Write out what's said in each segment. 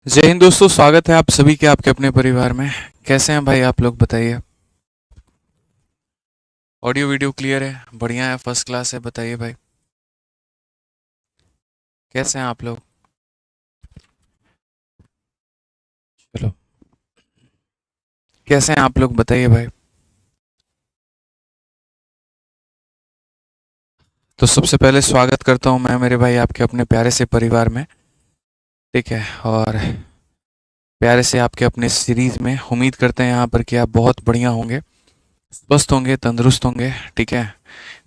जय हिंद दोस्तों, स्वागत है आप सभी के आपके अपने परिवार में। कैसे हैं भाई आप लोग, बताइए। ऑडियो वीडियो क्लियर है? बढ़िया है, फर्स्ट क्लास है। बताइए भाई, कैसे हैं आप लोग? चलो, कैसे हैं आप लोग, बताइए भाई। तो सबसे पहले स्वागत करता हूं मैं मेरे भाई आपके अपने प्यारे से परिवार में। ठीक है, और प्यारे से आपके अपने सीरीज में उम्मीद करते हैं यहाँ पर कि आप बहुत बढ़िया होंगे, स्वस्थ होंगे, तंदुरुस्त होंगे। ठीक है,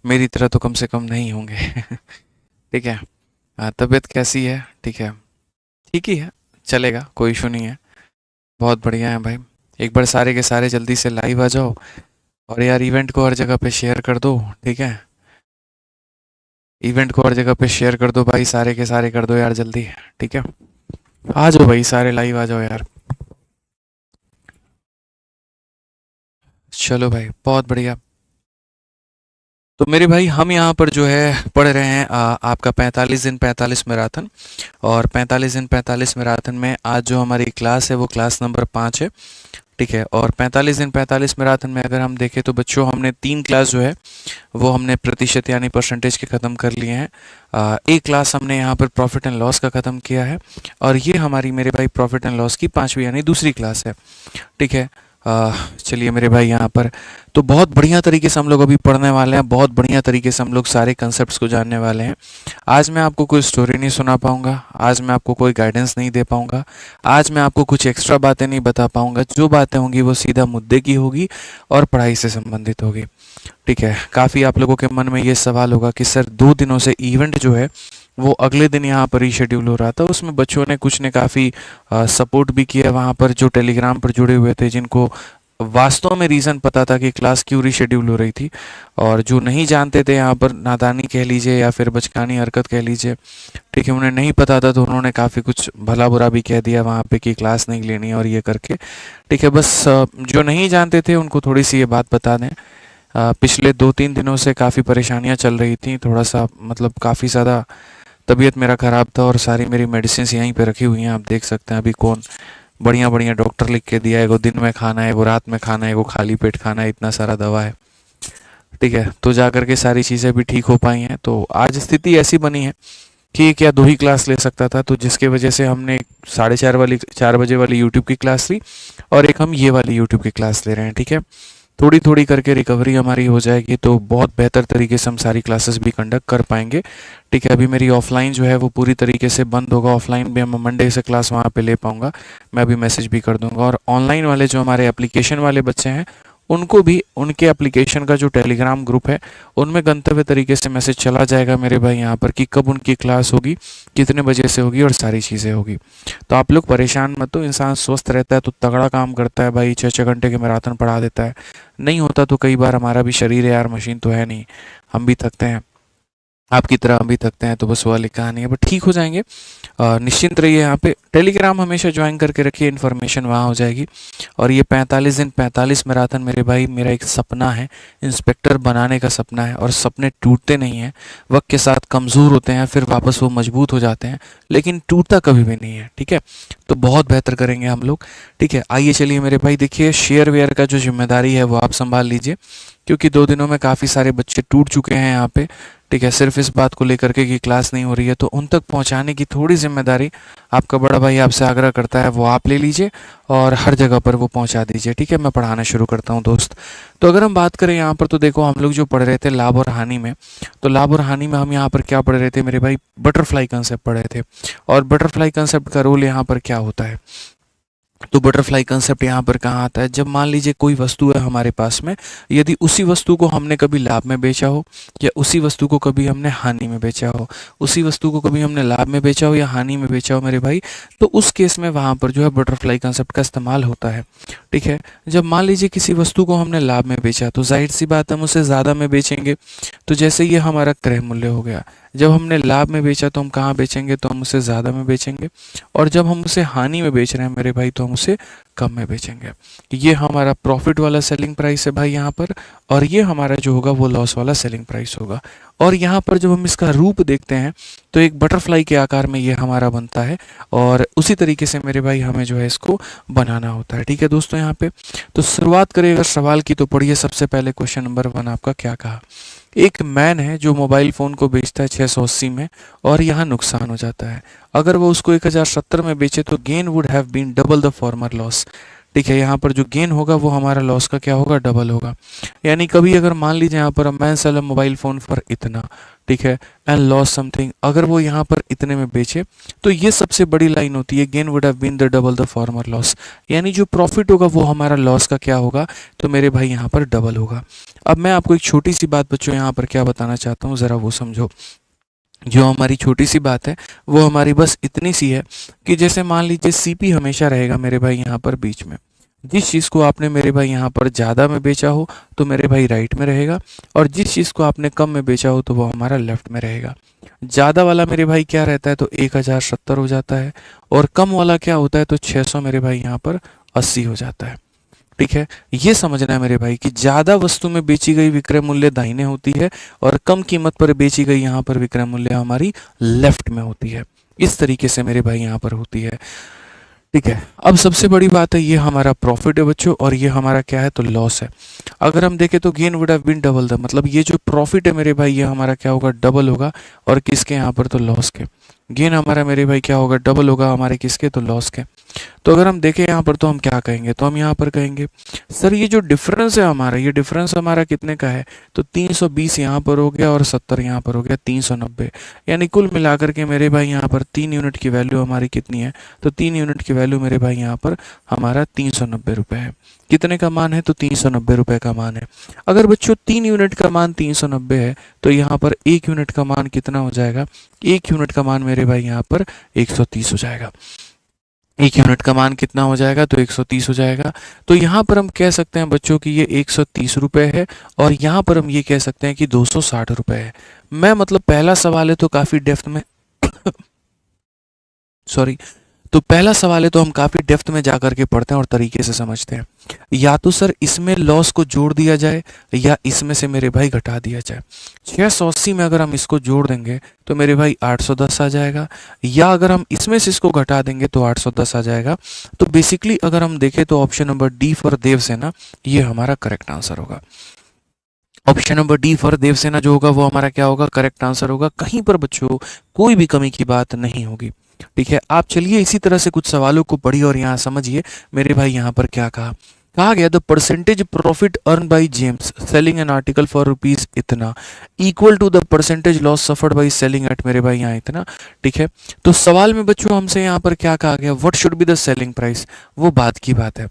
मेरी तरह तो कम से कम नहीं होंगे। ठीक है। तबीयत कैसी है? ठीक है, ठीक ही है, चलेगा, कोई इशू नहीं है। बहुत बढ़िया है भाई। एक बार सारे के सारे जल्दी से लाइव आ जाओ, और यार इवेंट को हर जगह पे शेयर कर दो। ठीक है, इवेंट को हर जगह पे शेयर कर दो भाई, सारे के सारे कर दो यार जल्दी। ठीक है, आ जाओ भाई, सारे लाइव आ जाओ यार। चलो भाई, बहुत बढ़िया। तो मेरे भाई हम यहाँ पर जो है पढ़ रहे हैं आपका 45 दिन 45 मैराथन। और 45 दिन 45 मैराथन में आज जो हमारी क्लास है वो क्लास नंबर 5 है। ठीक है, और 45 दिन 45 मैराथन में अगर हम देखें तो बच्चों हमने 3 क्लास जो है वो हमने प्रतिशत यानी परसेंटेज के ख़त्म कर लिए हैं। एक क्लास हमने यहाँ पर प्रॉफिट एंड लॉस का ख़त्म किया है, और ये हमारी मेरे भाई प्रॉफिट एंड लॉस की 5वीं यानी दूसरी क्लास है। ठीक है। चलिए मेरे भाई यहाँ पर तो बहुत बढ़िया तरीके से हम लोग अभी पढ़ने वाले हैं, बहुत बढ़िया तरीके से हम लोग सारे कंसेप्ट्स को जानने वाले हैं। आज मैं आपको कोई स्टोरी नहीं सुना पाऊंगा, आज मैं आपको कोई गाइडेंस नहीं दे पाऊंगा, आज मैं आपको कुछ एक्स्ट्रा बातें नहीं बता पाऊंगा। जो बातें होंगी वो सीधा मुद्दे की होगी और पढ़ाई से संबंधित होगी। ठीक है, काफ़ी आप लोगों के मन में ये सवाल होगा कि सर 2 दिनों से इवेंट जो है वो अगले दिन यहाँ पर रीशेड्यूल हो रहा था, उसमें बच्चों ने कुछ ने काफ़ी सपोर्ट भी किया वहाँ पर, जो टेलीग्राम पर जुड़े हुए थे, जिनको वास्तव में रीज़न पता था कि क्लास क्यों रीशेड्यूल हो रही थी, और जो नहीं जानते थे यहाँ पर, नादानी कह लीजिए या फिर बचकानी हरकत कह लीजिए। ठीक है, उन्हें नहीं पता था तो उन्होंने काफ़ी कुछ भला बुरा भी कह दिया वहाँ पे कि क्लास नहीं लेनी और ये करके। ठीक है, बस जो नहीं जानते थे उनको थोड़ी सी ये बात बता दें। पिछले 2-3 दिनों से काफ़ी परेशानियाँ चल रही थी, थोड़ा सा मतलब काफ़ी ज़्यादा तबीयत मेरा ख़राब था, और सारी मेरी मेडिसिन यहीं पे रखी हुई हैं, आप देख सकते हैं। अभी कौन बढ़िया बढ़िया डॉक्टर लिख के दिया है, एगो दिन में खाना है, एगो रात में खाना है, एगो खाली पेट खाना है, इतना सारा दवा है। ठीक है, तो जा कर के सारी चीज़ें भी ठीक हो पाई हैं। तो आज स्थिति ऐसी बनी है कि क्या 2 ही क्लास ले सकता था, तो जिसके वजह से हमने 4:30 वाली यूट्यूब की क्लास ली, और एक हम ये वाली यूट्यूब की क्लास ले रहे हैं। ठीक है, थोड़ी थोड़ी करके रिकवरी हमारी हो जाएगी तो बहुत बेहतर तरीके से हम सारी क्लासेस भी कंडक्ट कर पाएंगे। ठीक है, अभी मेरी ऑफलाइन जो है वो पूरी तरीके से बंद होगा, ऑफलाइन भी हम मंडे से क्लास वहाँ पे ले पाऊँगा, मैं अभी मैसेज भी कर दूंगा। और ऑनलाइन वाले जो हमारे एप्लीकेशन वाले बच्चे हैं उनको भी उनके एप्लीकेशन का जो टेलीग्राम ग्रुप है उनमें गंतव्य तरीके से मैसेज चला जाएगा मेरे भाई यहाँ पर कि कब उनकी क्लास होगी, कितने बजे से होगी और सारी चीज़ें होगी। तो आप लोग परेशान मत हो, इंसान स्वस्थ रहता है तो तगड़ा काम करता है भाई, 6-6 घंटे के मैराथन पढ़ा देता है। नहीं होता तो कई बार हमारा भी शरीर है यार, मशीन तो है नहीं, हम भी थकते हैं, आपकी तरह हम भी थकते हैं, तो बस वो वाली कहानी है, बट ठीक हो जाएंगे। निश्चिंत रहिए, यहाँ पे टेलीग्राम हमेशा ज्वाइन करके रखिए, इन्फॉर्मेशन वहाँ हो जाएगी। और ये 45 दिन 45 मैराथन मेरे भाई मेरा एक सपना है, इंस्पेक्टर बनाने का सपना है, और सपने टूटते नहीं हैं, वक्त के साथ कमज़ोर होते हैं फिर वापस वो मजबूत हो जाते हैं, लेकिन टूटता कभी भी नहीं है। ठीक है, तो बहुत बेहतर करेंगे हम लोग। ठीक है, आइए चलिए मेरे भाई, देखिए शेयर वेयर का जो जिम्मेदारी है वो आप संभाल लीजिए, क्योंकि 2 दिनों में काफ़ी सारे बच्चे टूट चुके हैं यहाँ पे। ठीक है, सिर्फ इस बात को लेकर के कि क्लास नहीं हो रही है, तो उन तक पहुंचाने की थोड़ी जिम्मेदारी आपका बड़ा भाई आपसे आग्रह करता है, वो आप ले लीजिए और हर जगह पर वो पहुंचा दीजिए। ठीक है, मैं पढ़ाना शुरू करता हूं दोस्त। तो अगर हम बात करें यहाँ पर, तो देखो हम लोग जो पढ़ रहे थे लाभ और हानि में, तो लाभ और हानि में हम यहाँ पर क्या पढ़ रहे थे मेरे भाई, बटरफ्लाई कंसेप्ट पढ़ रहे थे। और बटरफ्लाई कंसेप्ट का रोल यहाँ पर क्या होता है, तो बटरफ्लाई कंसेप्ट यहाँ पर कहाँ आता है, जब मान लीजिए कोई वस्तु है हमारे पास में, यदि उसी वस्तु को हमने कभी लाभ में बेचा हो या उसी वस्तु को कभी हमने हानि में बेचा हो, उसी वस्तु को कभी हमने लाभ में बेचा हो या हानि में बेचा हो मेरे भाई, तो उस केस में वहाँ पर जो है बटरफ्लाई कंसेप्ट का इस्तेमाल होता है। ठीक है, जब मान लीजिए किसी वस्तु को हमने लाभ में बेचा तो जाहिर सी बात है हम उसे ज़्यादा में बेचेंगे, तो जैसे ये हमारा क्रय मूल्य हो गया। जब हमने लाभ में बेचा तो हम कहाँ बेचेंगे, तो हम उसे ज़्यादा में बेचेंगे, और जब हम उसे हानि में बेच रहे हैं मेरे भाई तो हम उसे कम में बेचेंगे। ये हमारा प्रॉफिट वाला सेलिंग प्राइस है भाई यहाँ पर, और ये हमारा जो होगा वो लॉस वाला सेलिंग प्राइस होगा। और यहाँ पर जब हम इसका रूप देखते हैं तो एक बटरफ्लाई के आकार में ये हमारा बनता है, और उसी तरीके से मेरे भाई हमें जो है इसको बनाना होता है। ठीक है दोस्तों, यहाँ पे तो शुरुआत करें अगर सवाल की, तो पढ़िए सबसे पहले क्वेश्चन नंबर 1 आपका क्या कहा। एक मैन है जो मोबाइल फ़ोन को बेचता है 680 में, और यहाँ नुकसान हो जाता है। अगर वो उसको 1070 में बेचे तो gain would have been double the former loss. ठीक है, यहाँ पर जो गेन होगा वो हमारा लॉस का क्या होगा, डबल होगा। यानी कभी अगर मान लीजिए यहाँ पर man sell a mobile phone for इतना, ठीक है, एंड लॉस समथिंग, अगर वो यहाँ पर इतने में बेचे तो ये सबसे बड़ी लाइन होती है, gain would have been the double the former loss. यानी जो प्रॉफिट होगा वो हमारा लॉस का क्या होगा, तो मेरे भाई यहाँ पर डबल होगा। अब मैं आपको एक छोटी सी बात बच्चों यहाँ पर क्या बताना चाहता हूँ, ज़रा वो समझो। जो हमारी छोटी सी बात है वो हमारी बस इतनी सी है कि जैसे मान लीजिए सीपी हमेशा रहेगा मेरे भाई यहाँ पर बीच में। जिस चीज़ को आपने मेरे भाई यहाँ पर ज़्यादा में बेचा हो तो मेरे भाई राइट में रहेगा, और जिस चीज़ को आपने कम में बेचा हो तो वो हमारा लेफ्ट में रहेगा। ज़्यादा वाला मेरे भाई क्या रहता है, तो 1070 हो जाता है, और कम वाला क्या होता है, तो 600 मेरे भाई यहाँ पर 80 हो जाता है। ठीक है, ये समझना है मेरे भाई कि ज़्यादा वस्तु में बेची गई विक्रय मूल्य दाहिने होती है, और कम कीमत पर बेची गई यहाँ पर विक्रय मूल्य हमारी लेफ्ट में होती है। इस तरीके से मेरे भाई यहाँ पर होती है। ठीक है, अब सबसे बड़ी बात है, ये हमारा प्रॉफिट है बच्चों, और ये हमारा क्या है, तो लॉस है। अगर हम देखें तो gain would have been double the, मतलब ये जो प्रॉफिट है मेरे भाई ये हमारा क्या होगा, डबल होगा, और किसके यहाँ पर, तो लॉस के। गेन हमारा मेरे भाई क्या होगा, डबल होगा हमारे किसके, तो लॉस के। तो अगर हम देखें यहाँ पर तो हम क्या कहेंगे, तो हम यहाँ पर कहेंगे सर ये जो डिफरेंस है हमारा, ये डिफरेंस हमारा कितने का है, तो 320 यहाँ पर हो गया और 70 यहाँ पर हो गया, 390। यानी कुल मिलाकर के मेरे भाई यहाँ पर 3 यूनिट की वैल्यू हमारी कितनी है, तो 3 यूनिट की वैल्यू मेरे भाई यहाँ पर हमारा 390 रुपये है। कितने का मान है, तो 390 रुपये का मान है। अगर बच्चों 3 यूनिट का मान 390 है तो यहाँ पर 1 यूनिट का मान कितना हो जाएगा, 1 यूनिट का मान मेरे भाई यहाँ पर 130 हो जाएगा। 1 यूनिट का मान कितना हो जाएगा, तो 130 हो जाएगा। तो यहाँ पर हम कह सकते हैं बच्चों कि ये 130 रुपये है, और यहाँ पर हम ये कह सकते हैं कि 260 रुपये है। मैं मतलब पहला सवाल है तो काफ़ी डेप्थ में सॉरी, तो पहला सवाल है तो हम काफ़ी डेप्थ में जा करके पढ़ते हैं और तरीके से समझते हैं। या तो सर इसमें लॉस को जोड़ दिया जाए, या इसमें से मेरे भाई घटा दिया जाए। 680 में अगर हम इसको जोड़ देंगे तो मेरे भाई 810 आ जाएगा, या अगर हम इसमें से इसको घटा देंगे तो 810 आ जाएगा। तो बेसिकली अगर हम देखें तो option number D for Devsena ये हमारा करेक्ट आंसर होगा। Option number D for Devsena जो होगा वो हमारा क्या होगा, करेक्ट आंसर होगा। कहीं पर बच्चों कोई भी कमी की बात नहीं होगी। ठीक है, आप चलिए इसी तरह से कुछ सवालों को पढ़िए और यहाँ समझिए मेरे भाई यहाँ पर क्या कहा गया, the percentage profit earn by James selling an article for rupees इतना equal to the percentage loss suffered by selling at, मेरे भाई यहाँ इतना। ठीक है, तो सवाल में बच्चों हमसे यहाँ पर क्या कहा गया, what should be the selling price, वो बात की बात है।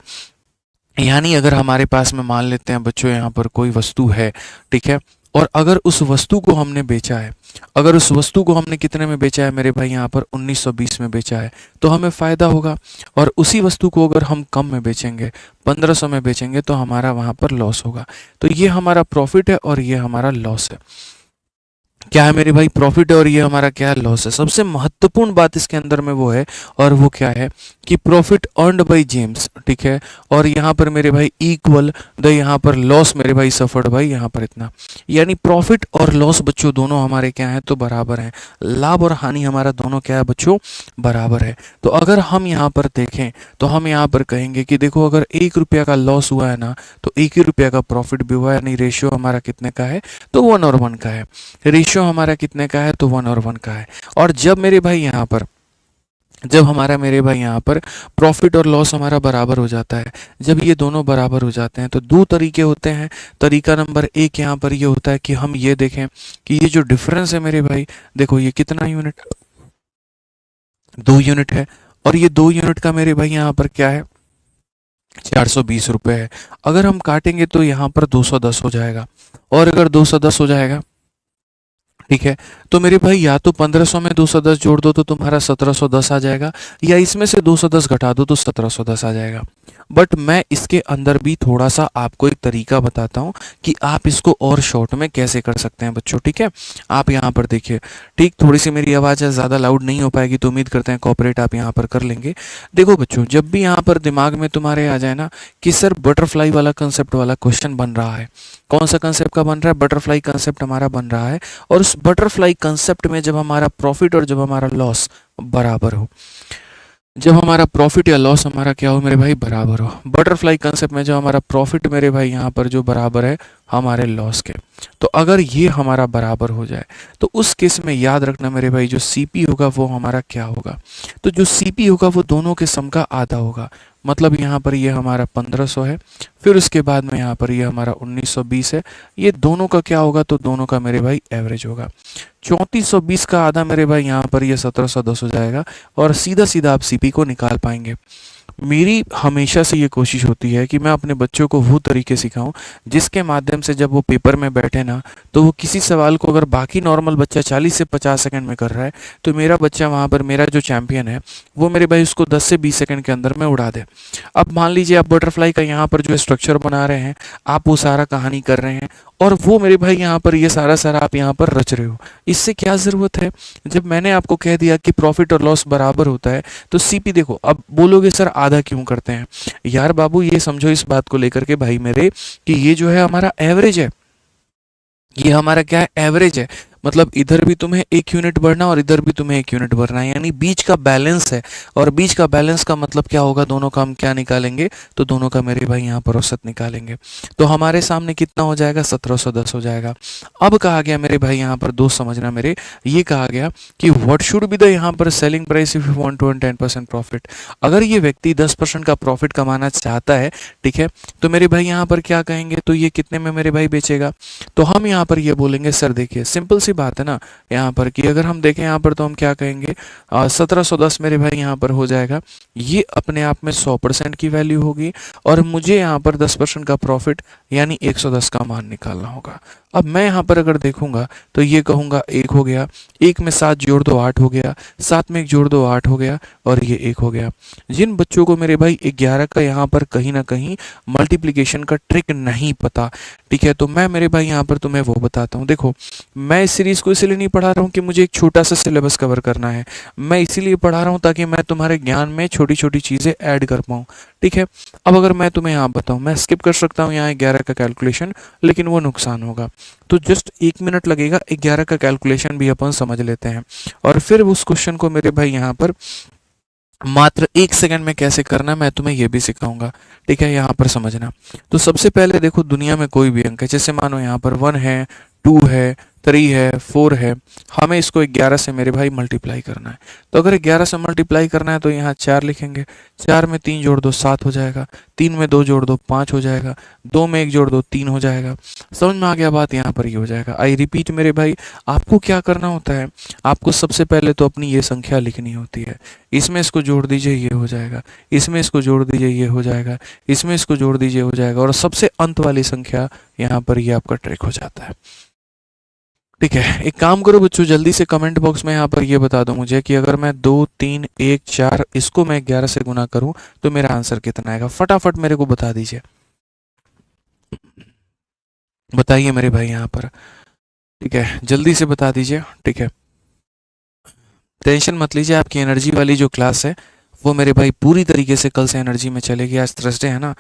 यानी अगर हमारे पास में मान लेते हैं बच्चों यहाँ पर कोई वस्तु है, ठीक है, और अगर उस वस्तु को हमने बेचा है, अगर उस वस्तु को हमने कितने में बेचा है मेरे भाई यहाँ पर 1920 में बेचा है, तो हमें फ़ायदा होगा। और उसी वस्तु को अगर हम कम में बेचेंगे, 1500 में बेचेंगे, तो हमारा वहाँ पर लॉस होगा। तो ये हमारा प्रॉफिट है और ये हमारा लॉस है। क्या है मेरे भाई, प्रॉफिट है और ये हमारा क्या है, लॉस है। सबसे महत्वपूर्ण बात इसके अंदर में वो है, और वो क्या है कि प्रॉफिट अर्नड बाय जेम्स, ठीक है, और यहाँ पर मेरे भाई इक्वल द यहाँ पर लॉस मेरे भाई सफर्ड बाय यहाँ पर इतना। यानी प्रॉफिट और लॉस बच्चों दोनों हमारे क्या हैं, तो बराबर हैं। लाभ और हानि हमारा दोनों क्या है बच्चों, बराबर है। तो अगर हम यहाँ पर देखें तो हम यहाँ पर कहेंगे कि देखो अगर 1 रुपया का लॉस हुआ है ना, तो 1 ही रुपया का प्रॉफिट भी हुआ है। यानी रेशियो हमारा कितने का है, तो 1 और 1 का है। रेशियो हमारा कितने का है, तो 1 और 1 का है। और जब मेरे भाई यहाँ पर, जब हमारा मेरे भाई यहाँ पर प्रॉफिट और लॉस हमारा बराबर हो जाता है, जब ये दोनों बराबर हो जाते हैं, तो दो तरीके होते हैं। तरीका नंबर 1 यहाँ पर ये होता है कि हम ये देखें कि ये जो डिफरेंस है मेरे भाई, देखो ये कितना यूनिट, 2 यूनिट है, और ये 2 यूनिट का मेरे भाई यहाँ पर क्या है, 420 रुपये है। अगर हम काटेंगे तो यहाँ पर 210 हो जाएगा, और अगर 210 हो जाएगा, ठीक है, तो मेरे भाई या तो 1500 में 210 जोड़ दो तो तुम्हारा 1710 आ जाएगा, या इसमें से 210 घटा दो तो 1710 आ जाएगा। बट मैं इसके अंदर भी थोड़ा सा आपको एक तरीका बताता हूँ कि आप इसको और शॉर्ट में कैसे कर सकते हैं बच्चों, ठीक है। आप यहाँ पर देखिए, ठीक, थोड़ी सी मेरी आवाज़ है, ज़्यादा लाउड नहीं हो पाएगी तो उम्मीद करते हैं कॉपरेट आप यहाँ पर कर लेंगे। देखो बच्चों, जब भी यहाँ पर दिमाग में तुम्हारे आ जाए ना कि सर बटरफ्लाई वाला कंसेप्ट वाला क्वेश्चन बन रहा है, कौन सा कंसेप्ट का बन रहा है, बटरफ्लाई कंसेप्ट हमारा बन रहा है, और उस बटरफ्लाई कंसेप्ट में जब हमारा प्रॉफिट और जब हमारा लॉस बराबर हो, जब हमारा प्रॉफिट या लॉस हमारा क्या हो मेरे भाई, बराबर हो, बटरफ्लाई कंसेप्ट में जब हमारा प्रॉफिट मेरे भाई यहाँ पर जो बराबर है हमारे लॉस के, तो अगर ये हमारा बराबर हो जाए तो उस केस में याद रखना मेरे भाई, जो सीपी होगा वो हमारा क्या होगा, तो जो सीपी होगा वो दोनों के सम का आधा होगा। मतलब यहाँ पर ये हमारा 1500 है, फिर उसके बाद में यहाँ पर ये हमारा 1920 है, ये दोनों का क्या होगा, तो दोनों का मेरे भाई एवरेज होगा। 3420 का आधा मेरे भाई यहाँ पर ये 1710 हो जाएगा, और सीधा सीधा आप सीपी को निकाल पाएंगे। मेरी हमेशा से ये कोशिश होती है कि मैं अपने बच्चों को वो तरीके सिखाऊं जिसके माध्यम से जब वो पेपर में बैठे ना, तो वो किसी सवाल को, अगर बाकी नॉर्मल बच्चा 40 से 50 सेकंड में कर रहा है, तो मेरा बच्चा वहाँ पर, मेरा जो चैंपियन है वो मेरे भाई उसको 10 से 20 सेकंड के अंदर में उड़ा दे। अब मान लीजिए आप बटरफ्लाई का यहाँ पर जो स्ट्रक्चर बना रहे हैं, आप वो सारा कहानी कर रहे हैं, और वो मेरे भाई यहाँ पर ये सारा सारा आप यहाँ पर रच रहे हो, इससे क्या ज़रूरत है। जब मैंने आपको कह दिया कि प्रॉफिट और लॉस बराबर होता है, तो सीपी देखो, अब बोलोगे सर आधा क्यों करते हैं, यार बाबू ये समझो इस बात को लेकर के भाई मेरे, कि ये जो है हमारा एवरेज है, ये हमारा क्या है, एवरेज है। मतलब इधर भी तुम्हें 1 यूनिट बढ़ना और इधर भी तुम्हें 1 यूनिट बढ़ना है, यानी बीच का बैलेंस है। और बीच का बैलेंस का मतलब क्या होगा, दोनों का हम क्या निकालेंगे, तो दोनों का मेरे भाई यहाँ पर औसत निकालेंगे। तो हमारे सामने कितना हो जाएगा, 1710 हो जाएगा। अब कहा गया मेरे भाई यहाँ पर दोस्त समझना मेरे, ये कहा गया कि व्हाट शुड बी द यहाँ पर selling price if you want to earn 10% profit. अगर ये व्यक्ति 10% का प्रॉफिट कमाना चाहता है, ठीक है, तो मेरे भाई यहाँ पर क्या कहेंगे, तो ये कितने में मेरे भाई बेचेगा। तो हम यहाँ पर ये बोलेंगे, सर देखिए सिंपल सी बात है ना यहाँ पर, कि अगर हम देखें यहाँ पर, तो हम क्या कहेंगे, 1710 मेरे भाई यहाँ पर हो जाएगा, ये अपने आप में 100% की वैल्यू होगी, और मुझे यहाँ पर 10% का प्रॉफिट यानी 110 का मान निकालना होगा। अब मैं यहाँ पर अगर देखूंगा तो ये कहूंगा 1 हो गया, 1 में 7 जोड़ दो 8 हो गया, 7 में 1 जोड़ दो 8 हो गया, और ये 1 हो गया। जिन बच्चों को मेरे भाई 11 का यहाँ पर कहीं ना कहीं मल्टीप्लिकेशन का ट्रिक नहीं पता, ठीक है, तो मैं मेरे भाई यहाँ पर तुम्हें वो बताता हूँ। देखो, मैं इस सीरीज़ को इसीलिए नहीं पढ़ा रहा हूँ कि मुझे एक छोटा सा सिलेबस कवर करना है, मैं इसीलिए पढ़ा रहा हूँ ताकि मैं तुम्हारे ज्ञान में छोटी छोटी चीज़ें ऐड कर पाऊँ, ठीक है। अब अगर मैं तुम्हें यहाँ बताऊँ, मैं स्किप कर सकता हूँ यहाँ 11 का कैलकुलेशन, लेकिन वो नुकसान होगा, तो जस्ट 1 मिनट लगेगा, 11 का कैलकुलेशन भी अपन समझ लेते हैं, और फिर उस क्वेश्चन को मेरे भाई यहाँ पर मात्र 1 सेकंड में कैसे करना मैं तुम्हें ये भी सिखाऊंगा, ठीक है। यहाँ पर समझना, तो सबसे पहले देखो, दुनिया में कोई भी अंक है, जैसे मानो यहाँ पर 1 है, 2 है, 3 है, 4 है, हमें इसको 11 से मेरे भाई मल्टीप्लाई करना है। तो अगर 11 से मल्टीप्लाई करना है तो यहाँ 4 लिखेंगे, 4 में 3 जोड़ दो 7 हो जाएगा, 3 में 2 जोड़ दो 5 हो जाएगा, 2 में 1 जोड़ दो 3 हो जाएगा। समझ में आ गया बात, यहाँ पर ये हो जाएगा। आई रिपीट मेरे भाई, आपको क्या करना होता है, आपको सबसे पहले तो अपनी ये संख्या लिखनी होती है, इसमें इसको जोड़ दीजिए ये हो जाएगा, इसमें इसको जोड़ दीजिए ये हो जाएगा, इसमें इसको जोड़ दीजिए हो जाएगा, और सबसे अंत वाली संख्या यहाँ पर ये आपका ट्रिक हो जाता है, ठीक है। एक काम करो बच्चों, जल्दी से कमेंट बॉक्स में यहाँ पर ये बता दो मुझे कि अगर मैं 2 3 1 4 इसको मैं 11 से गुना करूं तो मेरा आंसर कितना आएगा, फटाफट मेरे को बता दीजिए, बताइए मेरे भाई यहाँ पर, ठीक है, जल्दी से बता दीजिए, ठीक है। टेंशन मत लीजिए, आपकी एनर्जी वाली जो क्लास है वो मेरे भाई पूरी तरीके से कल से एनर्जी में चलेगी। आज थर्सडे है ना,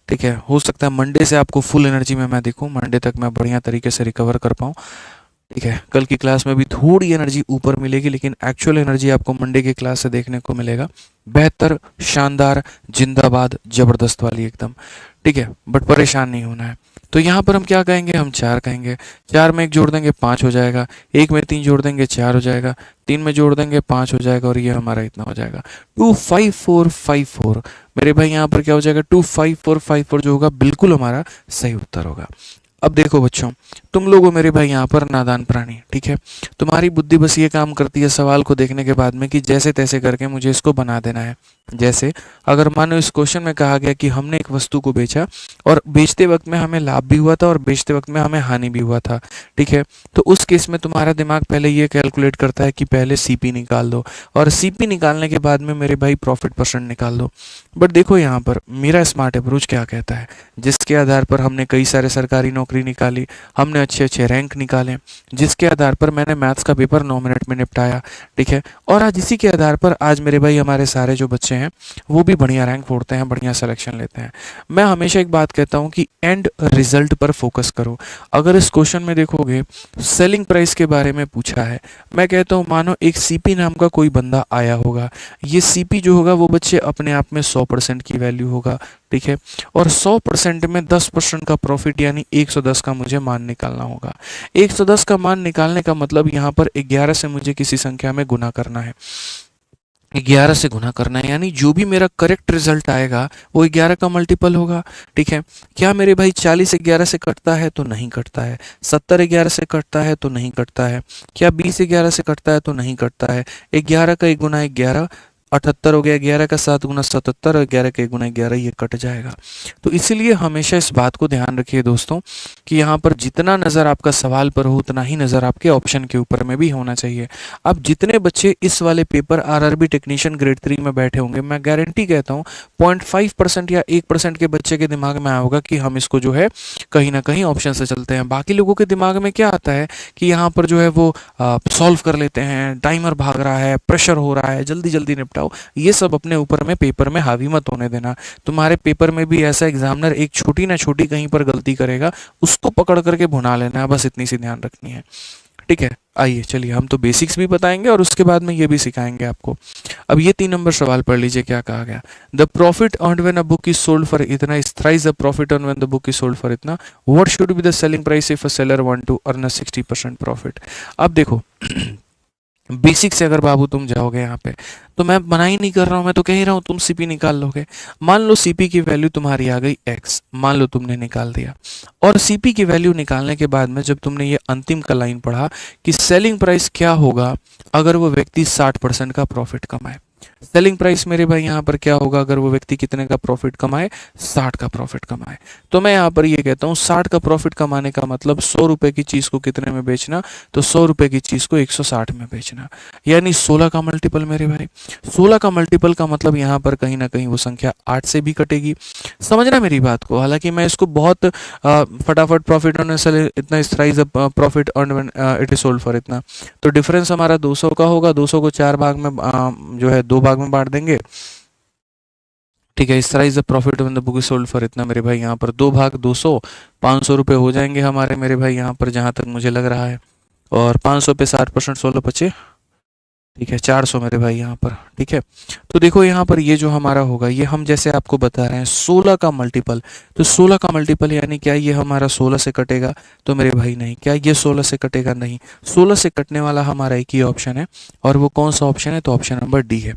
ठीक है, हो सकता है मंडे से आपको फुल एनर्जी में मैं दिखूं, मंडे तक मैं बढ़िया तरीके से रिकवर कर पाऊँ, ठीक है। कल की क्लास में भी थोड़ी एनर्जी ऊपर मिलेगी, लेकिन एक्चुअल एनर्जी आपको मंडे की क्लास से देखने को मिलेगा, बेहतर, शानदार, जिंदाबाद, जबरदस्त वाली एकदम, ठीक है। बट परेशान नहीं होना है। तो यहाँ पर हम क्या कहेंगे, हम 4 कहेंगे, 4 में 1 जोड़ देंगे 5 हो जाएगा, 1 में 3 जोड़ देंगे 4 हो जाएगा, 3 में जोड़ देंगे 5 हो जाएगा, और ये हमारा इतना हो जाएगा 25454। मेरे भाई यहाँ पर क्या हो जाएगा, 25454 जो होगा बिल्कुल हमारा सही उत्तर होगा। अब देखो बच्चों, तुम लोग हो मेरे भाई यहाँ पर नादान प्राणी, ठीक है। तुम्हारी बुद्धि बस ये काम करती है सवाल को देखने के बाद में कि जैसे तैसे करके मुझे इसको बना देना है। जैसे अगर मानो इस क्वेश्चन में कहा गया कि हमने एक वस्तु को बेचा और बेचते वक्त में हमें लाभ भी हुआ था और बेचते वक्त में हमें हानि भी हुआ था, ठीक है। तो उस केस में तुम्हारा दिमाग पहले ये कैलकुलेट करता है कि पहले सीपी निकाल दो और सीपी निकालने के बाद में मेरे भाई प्रॉफिट परसेंट निकाल दो। बट देखो यहाँ पर मेरा स्मार्ट अप्रोच क्या कहता है, जिसके आधार पर हमने कई सारे सरकारी नौकरी निकाली, हमने अच्छे अच्छे रैंक निकाले, जिसके आधार पर मैंने मैथ्स का पेपर 9 मिनट में निपटाया, ठीक है। और आज इसी के आधार पर आज मेरे भाई हमारे सारे जो बच्चे हैं वो भी बढ़िया रैंक फोड़ते हैं, बढ़िया सिलेक्शन लेते हैं। मैं हमेशा एक बात कहता हूँ कि एंड रिजल्ट पर फोकस करो। अगर इस क्वेश्चन में देखोगे सेलिंग प्राइस के बारे में पूछा है, मैं कहता हूँ मानो एक सीपी नाम का कोई बंदा आया होगा, ये सीपी जो होगा वो बच्चे अपने आप में 100% की वैल्यू होगा, ठीक है। और 100% में 10% का प्रॉफिट यानी 110 का मुझे मान निकालना होगा। 110 का मान निकालने का मतलब यहाँ पर 11 से मुझे किसी संख्या में गुना करना है, 11 से गुना करना है, यानी जो भी मेरा करेक्ट रिजल्ट आएगा वो 11 का मल्टीपल होगा, ठीक है। क्या मेरे भाई 40 11 से कटता है? तो नहीं कटता है। 70 11 से कटता है? तो नहीं कटता है। क्या 20 11 से कटता है? तो नहीं कटता है। 11 का 1 गुना 11 78 हो गया, 11 का 7 गुना 77 और 11 का 1 गुना 11 ये कट जाएगा। तो इसीलिए हमेशा इस बात को ध्यान रखिए दोस्तों कि यहाँ पर जितना नज़र आपका सवाल पर हो उतना ही नज़र आपके ऑप्शन के ऊपर में भी होना चाहिए। अब जितने बच्चे इस वाले पेपर आरआरबी टेक्नीशियन ग्रेड 3 में बैठे होंगे, मैं गारंटी कहता हूँ 0.5% या 1% के बच्चे के दिमाग में आया होगा कि हम इसको जो है कहीं ना कहीं ऑप्शन से चलते हैं। बाकी लोगों के दिमाग में क्या आता है कि यहाँ पर जो है वो सॉल्व कर लेते हैं, टाइमर भाग रहा है, प्रेशर हो रहा है, जल्दी जल्दी निपटाओ। ये सब अपने ऊपर में पेपर में हावी मत होने देना। तुम्हारे पेपर में भी ऐसा एग्जामिनर एक छोटी ना छोटी कहीं पर गलती करेगा, उसको पकड़ करके भुना लेना है, बस इतनी सी ध्यान रखनी है, ठीक है। आइए चलिए हम तो बेसिक्स भी बताएंगे और उसके बाद में ये भी सिखाएंगे आपको। अब ये 3 नंबर सवाल पढ़ लीजिए, क्या कहा गया। The profit earned when a book is sold for इतना is thrice the profit earned when the book is sold for इतना। What should be the selling price if a seller want to earn a 60% profit. अब देखो basic से अगर बाबू तुम जाओगे यहाँ पे, तो मैं मना ही नहीं कर रहा हूँ, मैं तो कह ही रहा हूँ तुम सीपी निकाल लोगे। मान लो सीपी की वैल्यू तुम्हारी आ गई x, मान लो तुमने निकाल दिया। और सीपी की वैल्यू निकालने के बाद में जब तुमने ये अंतिम का लाइन पढ़ा कि सेलिंग प्राइस क्या होगा अगर वो व्यक्ति 60% का प्रॉफिट कमाए। सेलिंग प्राइस मेरे भाई यहाँ पर क्या होगा अगर वो व्यक्ति कितने का प्रॉफिट कमाए? 60 का प्रॉफिट कमाए। तो मैं यहाँ पर ये कहता हूँ 60 का प्रॉफिट कमाने का मतलब 100 रुपए की चीज को कितने में बेचना? तो 100 रुपए की चीज को 160 में बेचना, यानी 16 का मल्टीपल मेरे भाई। 16 का मल्टीपल का मतलब यहाँ पर कहीं ना कहीं वो संख्या 8 से भी कटेगी। समझना मेरी बात को, हालांकि मैं इसको बहुत फटाफट प्रॉफिट अर्न इतना thrice profit earn when it is sold for इतना। तो डिफरेंस हमारा 200 का होगा, 200 को 4 भाग में जो है 2 भाग में बांट देंगे, ठीक है। इस तरह is the profit when the book is sold for इतना मेरे भाई, यहाँ पर 2 भाग 200, 500 रुपये हो जाएंगे हमारे मेरे भाई यहाँ पर, जहाँ तक मुझे लग रहा है। और 500 पे 60%, 16 बचे, ठीक है 400 मेरे भाई यहाँ पर, ठीक है। तो देखो यहाँ पर ये जो हमारा होगा, ये हम जैसे आपको बता रहे हैं 16 का मल्टीपल। तो 16 का मल्टीपल यानी क्या ये हमारा 16 से कटेगा? तो मेरे भाई नहीं। क्या ये 16 से कटेगा? नहीं। 16 से कटने वाला हमारा एक ही ऑप्शन है, और वो कौन सा ऑप्शन है? तो ऑप्शन नंबर डी है,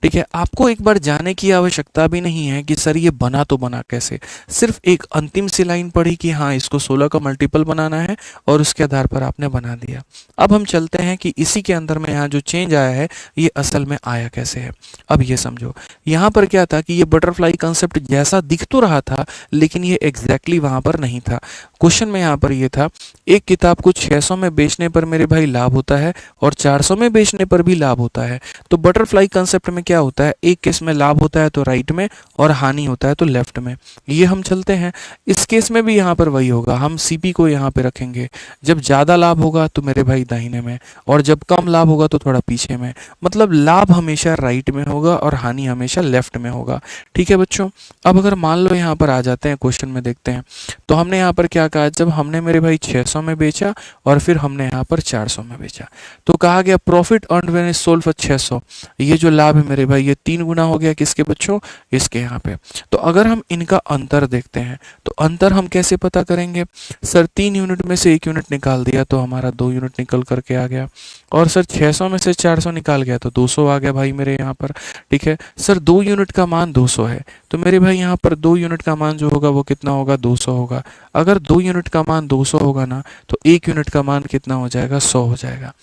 ठीक है। आपको एक बार जाने की आवश्यकता भी नहीं है कि सर ये बना तो बना कैसे, सिर्फ एक अंतिम सी लाइन पढ़ी कि हाँ इसको 16 का मल्टीपल बनाना है और उसके आधार पर आपने बना दिया। अब हम चलते हैं कि इसी के अंदर में यहाँ जो चेंज आया है ये असल में आया कैसे है। अब ये समझो, यहाँ पर क्या था कि ये बटरफ्लाई कंसेप्ट जैसा दिख तो रहा था, लेकिन ये एग्जैक्टली वहां पर नहीं था। क्वेश्चन में यहाँ पर ये था, एक किताब को 600 में बेचने पर मेरे भाई लाभ होता है और 400 में बेचने पर भी लाभ होता है। तो बटरफ्लाई कंसेप्ट में क्या होता है, एक केस में लाभ होता है तो राइट में और हानि होता है तो लेफ्ट में। ये हम चलते हैं, इस केस में भी यहाँ पर वही होगा, हम सीपी को यहाँ पे रखेंगे। जब ज्यादा लाभ होगा तो मेरे भाई दाहिने में, और जब कम लाभ होगा तो थोड़ा पीछे में। मतलब लाभ हमेशा राइट में होगा और हानि हमेशा लेफ्ट में होगा, ठीक है बच्चों। अब अगर मान लो यहाँ पर आ जाते हैं, क्वेश्चन में देखते हैं, तो हमने यहाँ पर क्या कहा, जब हमने मेरे भाई 600 में बेचा और फिर हमने यहाँ पर 400 में बेचा, तो कहा गया profit earned when is sold for 600, ये जो लाभ पे मेरे भाई ये 3 गुना हो गया किसके बच्चों, इसके यहाँ पे। तो अगर हम इनका अंतर देखते हैं तो अंतर हम कैसे पता करेंगे, सर 3 यूनिट में से 1 यूनिट निकाल दिया तो हमारा 2 यूनिट निकल करके आ गया, और सर 600 में से 400 निकाल गया तो 200 आ गया भाई मेरे यहाँ पर। ठीक है सर 2 यूनिट का मान 200 है, तो मेरे भाई यहाँ पर 2 यूनिट का मान जो होगा वो कितना होगा, 200 होगा। अगर 2 यूनिट का मान 200 होगा ना तो 1 यूनिट का मान कितना हो जाएगा, 100 हो जाएगा।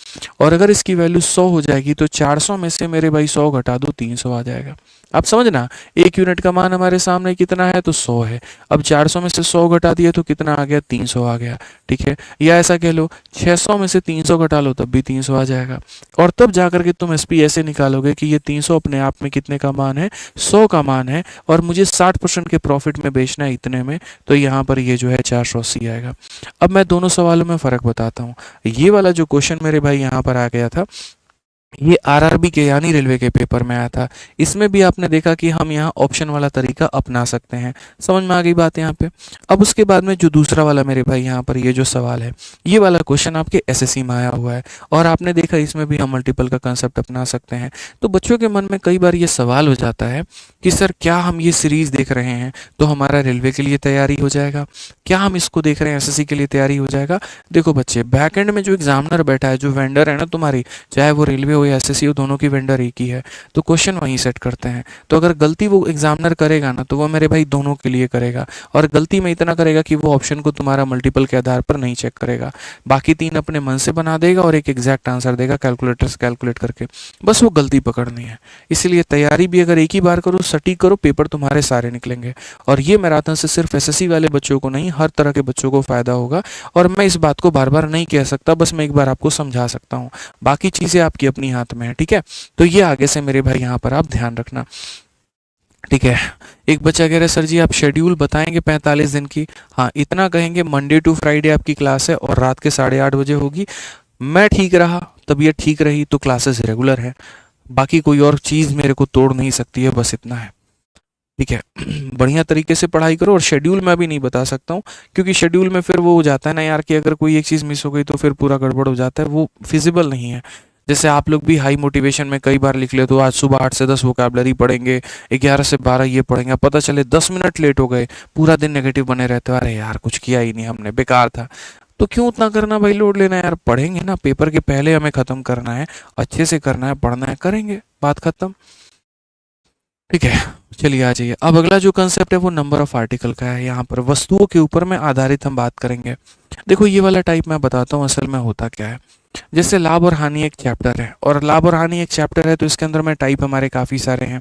और अगर इसकी वैल्यू 100 हो जाएगी तो 400 में से मेरे भाई 100 घटा दो 300 आ जाएगा। आप समझना, 1 यूनिट का मान हमारे सामने कितना है तो 100 है, अब 400 में से 100 घटा दिया तो कितना आ गया, 300 आ गया। ठीक है, या ऐसा कह लो 600 में से 300 घटा लो तब भी 300 आ जाएगा। और तब जाकर के तुम एसपी ऐसे निकालोगे कि ये 300 अपने आप में कितने का मान है, 100 का मान है, और मुझे 60% के प्रॉफिट में बेचना है इतने में, तो यहाँ पर ये जो है 480 आएगा। अब मैं दोनों सवालों में फ़र्क बताता हूँ। ये वाला जो क्वेश्चन मेरे भाई यहाँ पर आ गया था, ये आरआरबी के यानी रेलवे के पेपर में आया था। इसमें भी आपने देखा कि हम यहाँ ऑप्शन वाला तरीका अपना सकते हैं। समझ में आ गई बात यहाँ पे। अब उसके बाद में जो दूसरा वाला मेरे भाई यहाँ पर ये जो सवाल है, ये वाला क्वेश्चन आपके एसएससी में आया हुआ है, और आपने देखा इसमें भी हम मल्टीपल का कंसेप्ट अपना सकते हैं। तो बच्चों के मन में कई बार ये सवाल हो जाता है कि सर क्या हम ये सीरीज देख रहे हैं तो हमारा रेलवे के लिए तैयारी हो जाएगा, क्या हम इसको देख रहे हैं एसएससी के लिए तैयारी हो जाएगा। देखो बच्चे, बैक एंड में जो एग्जामिनर बैठा है, जो वेंडर है ना तुम्हारी, चाहे वो रेलवे हो या एसएससी हो, दोनों की वेंडर एक ही है, तो क्वेश्चन वहीं सेट करते हैं। तो अगर गलती वो एग्जामिनर करेगा ना तो वो मेरे भाई दोनों के लिए करेगा, और गलती में इतना करेगा कि वो ऑप्शन को तुम्हारा मल्टीपल के आधार पर नहीं चेक करेगा, बाकी 3 अपने मन से बना देगा और एक एग्जैक्ट आंसर देगा कैलकुलेटर से कैलकुलेट करके। बस वो गलती पकड़नी है। इसलिए तैयारी भी अगर एक ही बार करो, सटीक करो, पेपर तुम्हारे सारे निकलेंगे। और ये मैराथन से सिर्फ एसएससी वाले बच्चों को नहीं, हर तरह के बच्चों को फायदा होगा। और मैं इस बात को बार बार नहीं कह सकता, बस मैं एक बार आपको समझा सकता हूँ, बाकी चीज़ें आपकी अपनी हाथ में है। ठीक है, तो ये आगे से मेरे भाई यहाँ पर आप ध्यान रखना। ठीक है, एक बच्चा कह रहा है सर जी आप शेड्यूल बताएंगे 45 दिन की। हाँ, इतना कहेंगे मंडे टू फ्राइडे आपकी क्लास है और रात के 8:30 बजे होगी। मैं ठीक रहा, तबीयत ठीक रही तो क्लासेस रेगुलर है, बाकी कोई और चीज़ मेरे को तोड़ नहीं सकती है, बस इतना है। ठीक है, बढ़िया तरीके से पढ़ाई करो। और शेड्यूल मैं भी नहीं बता सकता हूँ, क्योंकि शेड्यूल में फिर वो हो जाता है ना यार कि अगर कोई एक चीज़ मिस हो गई तो फिर पूरा गड़बड़ हो जाता है, वो फिजिबल नहीं है। जैसे आप लोग भी हाई मोटिवेशन में कई बार लिख ले तो आज सुबह 8 से 10 वोकैबलरी पढ़ेंगे, 11 से 12 ये पढ़ेंगे, पता चले 10 मिनट लेट हो गए, पूरा दिन नेगेटिव बने रहते हो, अरे यार कुछ किया ही नहीं हमने, बेकार था। तो क्यों उतना करना भाई, लोड लेना यार, पढ़ेंगे ना, पेपर के पहले हमें ख़त्म करना है, अच्छे से करना है, पढ़ना है, करेंगे, बात ख़त्म। ठीक है, चलिए आ जाइए। अब अगला जो कंसेप्ट है वो नंबर ऑफ आर्टिकल का है। यहाँ पर वस्तुओं के ऊपर में आधारित हम बात करेंगे। देखो ये वाला टाइप मैं बताता हूँ असल में होता क्या है। जैसे लाभ और हानि एक चैप्टर है, और लाभ और हानि एक चैप्टर है तो इसके अंदर में टाइप हमारे काफ़ी सारे हैं।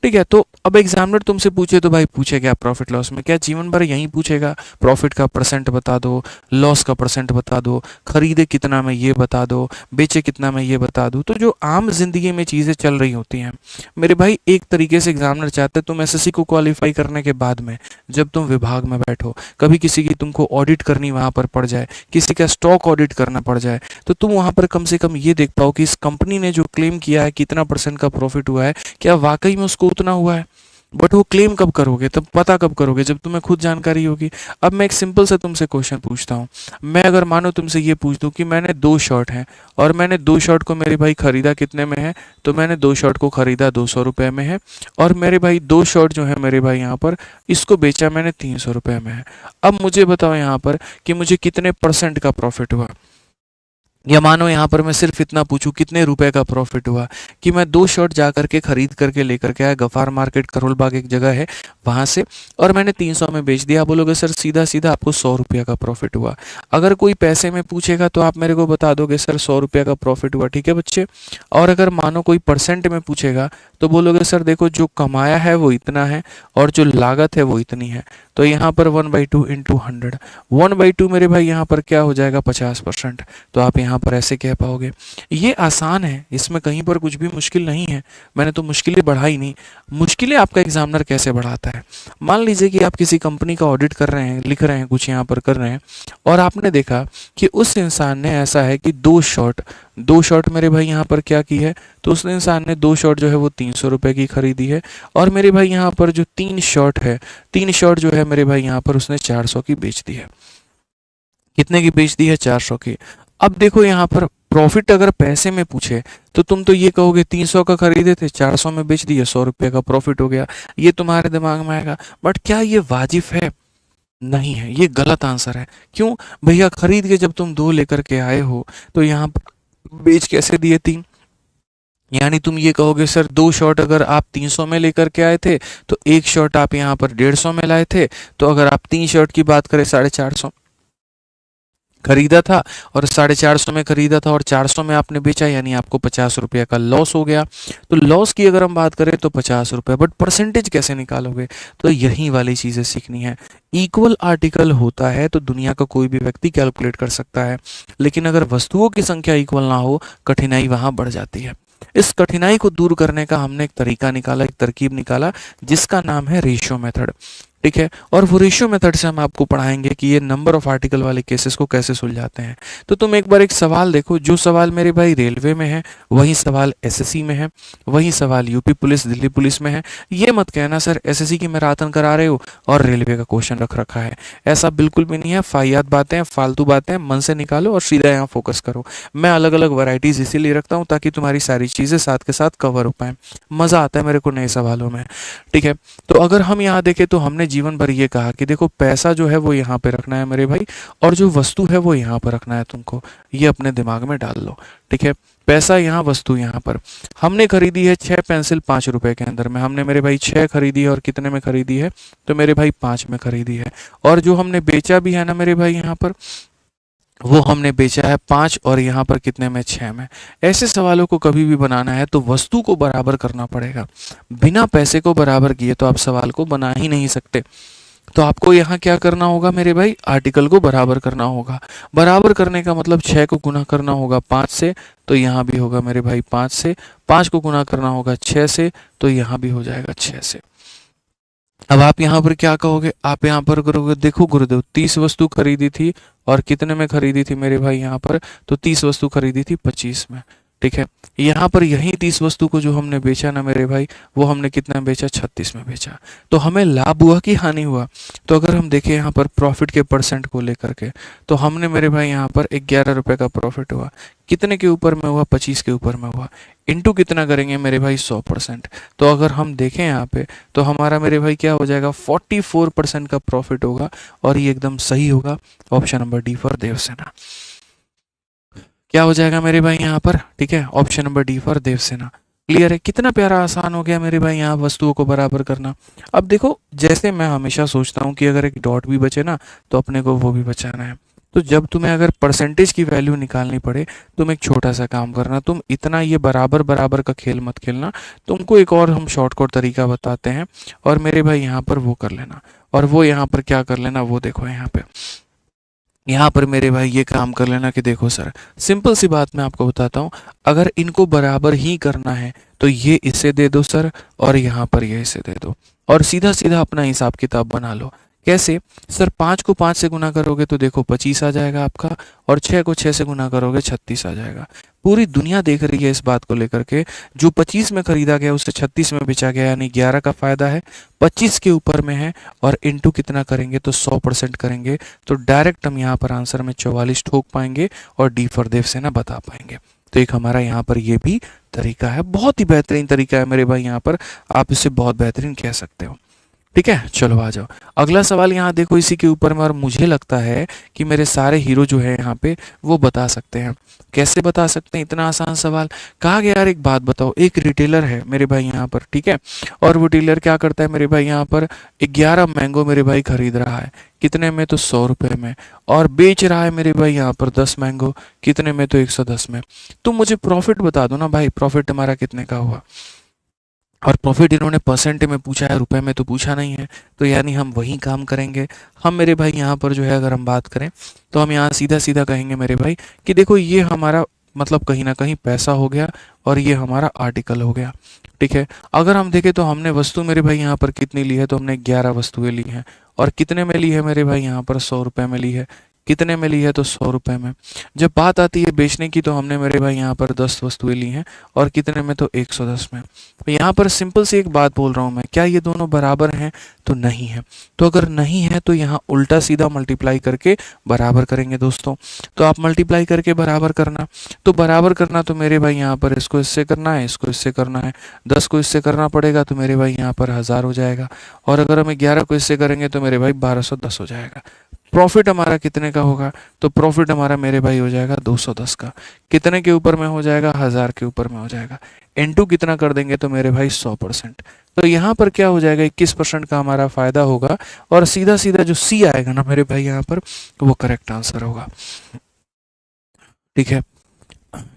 ठीक है, तो अब एग्जामिनर तुमसे पूछे तो भाई पूछे क्या प्रॉफिट लॉस में, क्या जीवन भर यही पूछेगा प्रॉफिट का परसेंट बता दो, लॉस का परसेंट बता दो, खरीदे कितना में ये बता दो, बेचे कितना में ये बता दो। तो जो आम जिंदगी में चीज़ें चल रही होती हैं मेरे भाई, एक तरीके से एग्जामिनर चाहते हैं तुम एसएससी को क्वालिफाई करने के बाद में जब तुम विभाग में बैठो, कभी किसी की तुमको ऑडिट करनी वहाँ पर पड़ जाए, किसी का स्टॉक ऑडिट करना पड़ जाए, तो तुम वहाँ पर कम से कम ये देख पाओ कि इस कंपनी ने जो क्लेम किया है कितना परसेंट का प्रॉफिट हुआ है, क्या वाकई में उसको उतना हुआ है। बट वो क्लेम कब करोगे, तब पता कब करोगे जब तुम्हें खुद जानकारी होगी। अब मैं एक सिंपल से तुमसे क्वेश्चन पूछता हूँ। मैं अगर मानो तुमसे ये पूछ दूँ कि मैंने 2 शर्ट हैं और मैंने 2 शर्ट को मेरे भाई खरीदा कितने में है, तो मैंने 2 शर्ट को खरीदा 200 रुपये में है, और मेरे भाई 2 शर्ट जो है मेरे भाई यहाँ पर इसको बेचा मैंने 300 रुपये में है। अब मुझे बताओ यहाँ पर कि मुझे कितने परसेंट का प्रॉफिट हुआ। या मानो यहाँ पर मैं सिर्फ इतना पूछूं कितने रुपए का प्रॉफिट हुआ, कि मैं 2 शर्ट जा करके खरीद करके लेकर के आया, गफ़ार मार्केट करोल बाग एक जगह है वहाँ से, और मैंने 300 में बेच दिया। आप बोलोगे सर सीधा सीधा आपको 100 रुपये का प्रॉफिट हुआ। अगर कोई पैसे में पूछेगा तो आप मेरे को बता दोगे सर 100 रुपये का प्रॉफिट हुआ, ठीक है बच्चे। और अगर मानो कोई परसेंट में पूछेगा तो बोलोगे सर देखो जो कमाया है वो इतना है और जो लागत है वो इतनी है। तो यहाँ पर 1/2 इंटू 100, 1/2 मेरे भाई यहाँ पर क्या हो जाएगा 50%। तो आप यहाँ पर ऐसे कह पाओगे। ये आसान है, इसमें कहीं पर कुछ भी मुश्किल नहीं है। मैंने तो मुश्किलें बढ़ाई नहीं। मुश्किलें आपका एग्जामिनर कैसे बढ़ाता है, मान लीजिए कि आप किसी कंपनी का ऑडिट कर रहे हैं, लिख रहे हैं, कुछ यहाँ पर कर रहे हैं, और आपने देखा कि उस इंसान ने ऐसा है कि 2 शर्ट मेरे भाई यहाँ पर क्या की है, तो उस इंसान ने 2 शर्ट जो है वो 300 रुपये की खरीदी है, और मेरे भाई यहाँ पर जो 3 शर्ट है, 3 शर्ट जो है मेरे भाई यहाँ पर उसने 400 की बेच दी है। कितने की बेच दी है, 400 की। अब देखो यहाँ पर प्रॉफिट अगर पैसे में पूछे तो तुम तो ये कहोगे 300 का खरीदे थे, 400 में बेच दिए, 100 रुपये का प्रॉफिट हो गया, ये तुम्हारे दिमाग में आएगा। बट क्या ये वाजिब है? नहीं है, ये गलत आंसर है। क्यों? भैया खरीद के जब तुम 2 लेकर के आए हो तो यहाँ पर बेच कैसे दिए 3? यानी तुम ये कहोगे सर 2 शॉट अगर आप 300 में लेकर के आए थे तो 1 शॉट आप यहाँ पर 150 में लाए थे, तो अगर आप 3 शॉट की बात करें 450 खरीदा था और 450 में खरीदा था और 400 में आपने बेचा, यानी आपको 50 रुपये का लॉस हो गया। तो लॉस की अगर हम बात करें तो 50 रुपये, बट परसेंटेज कैसे निकालोगे? तो यही वाली चीज़ें सीखनी है। इक्वल आर्टिकल होता है तो दुनिया का कोई भी व्यक्ति कैलकुलेट कर सकता है, लेकिन अगर वस्तुओं की संख्या इक्वल ना हो, कठिनाई वहां बढ़ जाती है। इस कठिनाई को दूर करने का हमने एक तरीका निकाला, एक तरकीब निकाला, जिसका नाम है रेशियो मेथड। ठीक है, और वो रेशियो मेथड से हम आपको पढ़ाएंगे कि ये नंबर ऑफ आर्टिकल वाले केसेस को कैसे सुलझाते हैं। तो तुम एक बार एक सवाल देखो, जो सवाल मेरे भाई रेलवे में है वही सवाल एसएससी में है, वही सवाल यूपी पुलिस, दिल्ली पुलिस में है। ये मत कहना सर एसएससी की मैराथन करा रहे हो और रेलवे का क्वेश्चन रख रखा है, ऐसा बिल्कुल भी नहीं है। फाहियात बातें, फालतू बातें मन से निकालो और सीधा यहाँ फोकस करो। मैं अलग अलग वैरायटीज इसीलिए रखता हूँ ताकि तुम्हारी सारी चीज़ें साथ के साथ कवर हो पाए। मज़ा आता है मेरे को नए सवालों में। ठीक है, तो अगर हम यहाँ देखें तो हमने जीवन भर ये कहा कि देखो पैसा जो है वो यहाँ पे रखना है मेरे भाई, और जो वस्तु है वो यहाँ पर रखना है तुमको, ये अपने दिमाग में डाल लो। ठीक है, पैसा यहाँ, वस्तु यहाँ पर। हमने खरीदी है 6 पेंसिल 5 रुपए के अंदर में, हमने मेरे भाई 6 खरीदी है और कितने में खरीदी है? तो मेरे भाई 5 में खरीदी है। और जो हमने बेचा भी है ना मेरे भाई यहाँ पर, वो हमने बेचा है 5 और यहाँ पर कितने में? 6 में। ऐसे सवालों को कभी भी बनाना है तो वस्तु को बराबर करना पड़ेगा। बिना पैसे को बराबर किए तो आप सवाल को बना ही नहीं सकते। तो आपको यहाँ क्या करना होगा मेरे भाई? आर्टिकल को बराबर करना होगा। बराबर करने का मतलब 6 को गुना करना होगा 5 से, तो यहाँ भी होगा मेरे भाई 5 से। 5 को गुना करना होगा 6 से, तो यहाँ भी हो जाएगा 6 से। अब आप यहाँ पर क्या कहोगे? आप यहाँ पर करोगे, देखो गुरुदेव 30 वस्तु खरीदी थी और कितने में खरीदी थी मेरे भाई यहाँ पर? तो 30 वस्तु खरीदी थी 25 में। ठीक है, यहाँ पर यही 30 वस्तु को जो हमने बेचा ना मेरे भाई, वो हमने कितना में बेचा? 36 में बेचा। तो हमें लाभ हुआ कि हानि हुआ? तो अगर हम देखें यहाँ पर प्रॉफिट के परसेंट को लेकर के, तो हमने मेरे भाई यहाँ पर 11 रुपये का प्रॉफिट हुआ। कितने के ऊपर में हुआ? 25 के ऊपर में हुआ। इंटू कितना करेंगे मेरे भाई? 100%। तो अगर हम देखें यहाँ पे तो हमारा मेरे भाई क्या हो जाएगा? 44% का प्रॉफिट होगा, और ये एकदम सही होगा। Option number D for Devsena. क्या हो जाएगा मेरे भाई यहाँ पर? ठीक है, option number D for Devsena. Clear है? कितना प्यारा आसान हो गया मेरे भाई यहाँ वस्तुओं को बराबर करना। अब देखो, जैसे मैं हमेशा सोचता हूँ कि अगर एक डॉट भी बचे ना तो अपने को वो भी बचाना है। तो जब तुम्हें अगर परसेंटेज की वैल्यू निकालनी पड़े, तुम एक छोटा सा काम करना, तुम इतना ये बराबर बराबर का खेल मत खेलना। तुमको एक और हम शॉर्टकट तरीका बताते हैं, और मेरे भाई यहाँ पर वो कर लेना, और वो यहाँ पर क्या कर लेना वो देखो। यहाँ पर मेरे भाई ये काम कर लेना कि देखो सर, सिंपल सी बात मैं आपको बताता हूँ, अगर इनको बराबर ही करना है तो ये इसे दे दो सर, और यहाँ पर ये इसे दे दो, और सीधा सीधा अपना हिसाब किताब बना लो। कैसे सर? 5 को 5 से गुना करोगे तो देखो 25 आ जाएगा आपका, और 6 को 6 से गुना करोगे 36 आ जाएगा। पूरी दुनिया देख रही है इस बात को लेकर के, जो 25 में खरीदा गया उसे 36 में बेचा गया, यानी 11 का फायदा है। 25 के ऊपर में है, और इंटू कितना करेंगे? तो 100% करेंगे, तो डायरेक्ट हम यहाँ पर आंसर में 44 ठोक पाएंगे और डी फॉर देवसेना बता पाएंगे। तो एक हमारा यहाँ पर ये भी तरीका है, बहुत ही बेहतरीन तरीका है मेरे भाई, यहाँ पर आप इसे बहुत बेहतरीन कह सकते हो। ठीक है, चलो आ जाओ अगला सवाल। यहाँ देखो इसी के ऊपर में, और मुझे लगता है कि मेरे सारे हीरो जो है यहाँ पे वो बता सकते हैं। कैसे बता सकते हैं? इतना आसान सवाल कहा गया। यार एक बात बताओ, एक रिटेलर है मेरे भाई यहाँ पर, ठीक है, और वो डीलर क्या करता है मेरे भाई यहाँ पर? 11 मैंगो मेरे भाई खरीद रहा है। कितने में? तो 100 रुपये में। और बेच रहा है मेरे भाई यहाँ पर 10 मैंगो। कितने में? तो 110 में। तुम मुझे प्रॉफिट बता दो ना भाई, प्रॉफिट हमारा कितने का हुआ? और प्रॉफिट इन्होंने परसेंट में पूछा है, रुपए में तो पूछा नहीं है। तो यानी हम वही काम करेंगे। हम मेरे भाई यहाँ पर जो है, अगर हम बात करें तो हम यहाँ सीधा सीधा कहेंगे मेरे भाई कि देखो ये हमारा मतलब कहीं ना कहीं पैसा हो गया, और ये हमारा आर्टिकल हो गया। ठीक है, अगर हम देखें तो हमने वस्तु मेरे भाई यहाँ पर कितनी ली है? तो हमने 11 वस्तुएं ली हैं, और कितने में ली है मेरे भाई यहाँ पर? 100 रुपये में ली है। कितने में ली है? तो 100 रुपये में। जब बात आती है बेचने की तो हमने मेरे भाई यहाँ पर 10 वस्तुएं ली हैं और कितने में? तो 110 में। तो यहाँ पर सिंपल सी एक बात बोल रहा हूँ मैं, क्या ये दोनों बराबर हैं? तो नहीं है। तो अगर नहीं है तो यहाँ उल्टा सीधा मल्टीप्लाई करके बराबर करेंगे दोस्तों। तो आप मल्टीप्लाई करके बराबर करना, तो बराबर करना तो मेरे भाई यहाँ पर इसको इससे करना है, इसको इससे करना है, 10 को इससे करना पड़ेगा तो मेरे भाई यहाँ पर 1000 हो जाएगा, और अगर हम 11 को इससे करेंगे तो मेरे भाई 1210 हो जाएगा। प्रॉफिट हमारा कितने का होगा? तो प्रॉफिट हमारा मेरे भाई हो जाएगा 210 का। कितने के ऊपर में हो जाएगा? 1000 के ऊपर में हो जाएगा। इनटू कितना कर देंगे? तो मेरे भाई 100%। तो यहाँ पर क्या हो जाएगा? 21% का हमारा फायदा होगा, और सीधा सीधा जो सी आएगा ना मेरे भाई यहाँ पर, वो करेक्ट आंसर होगा। ठीक है,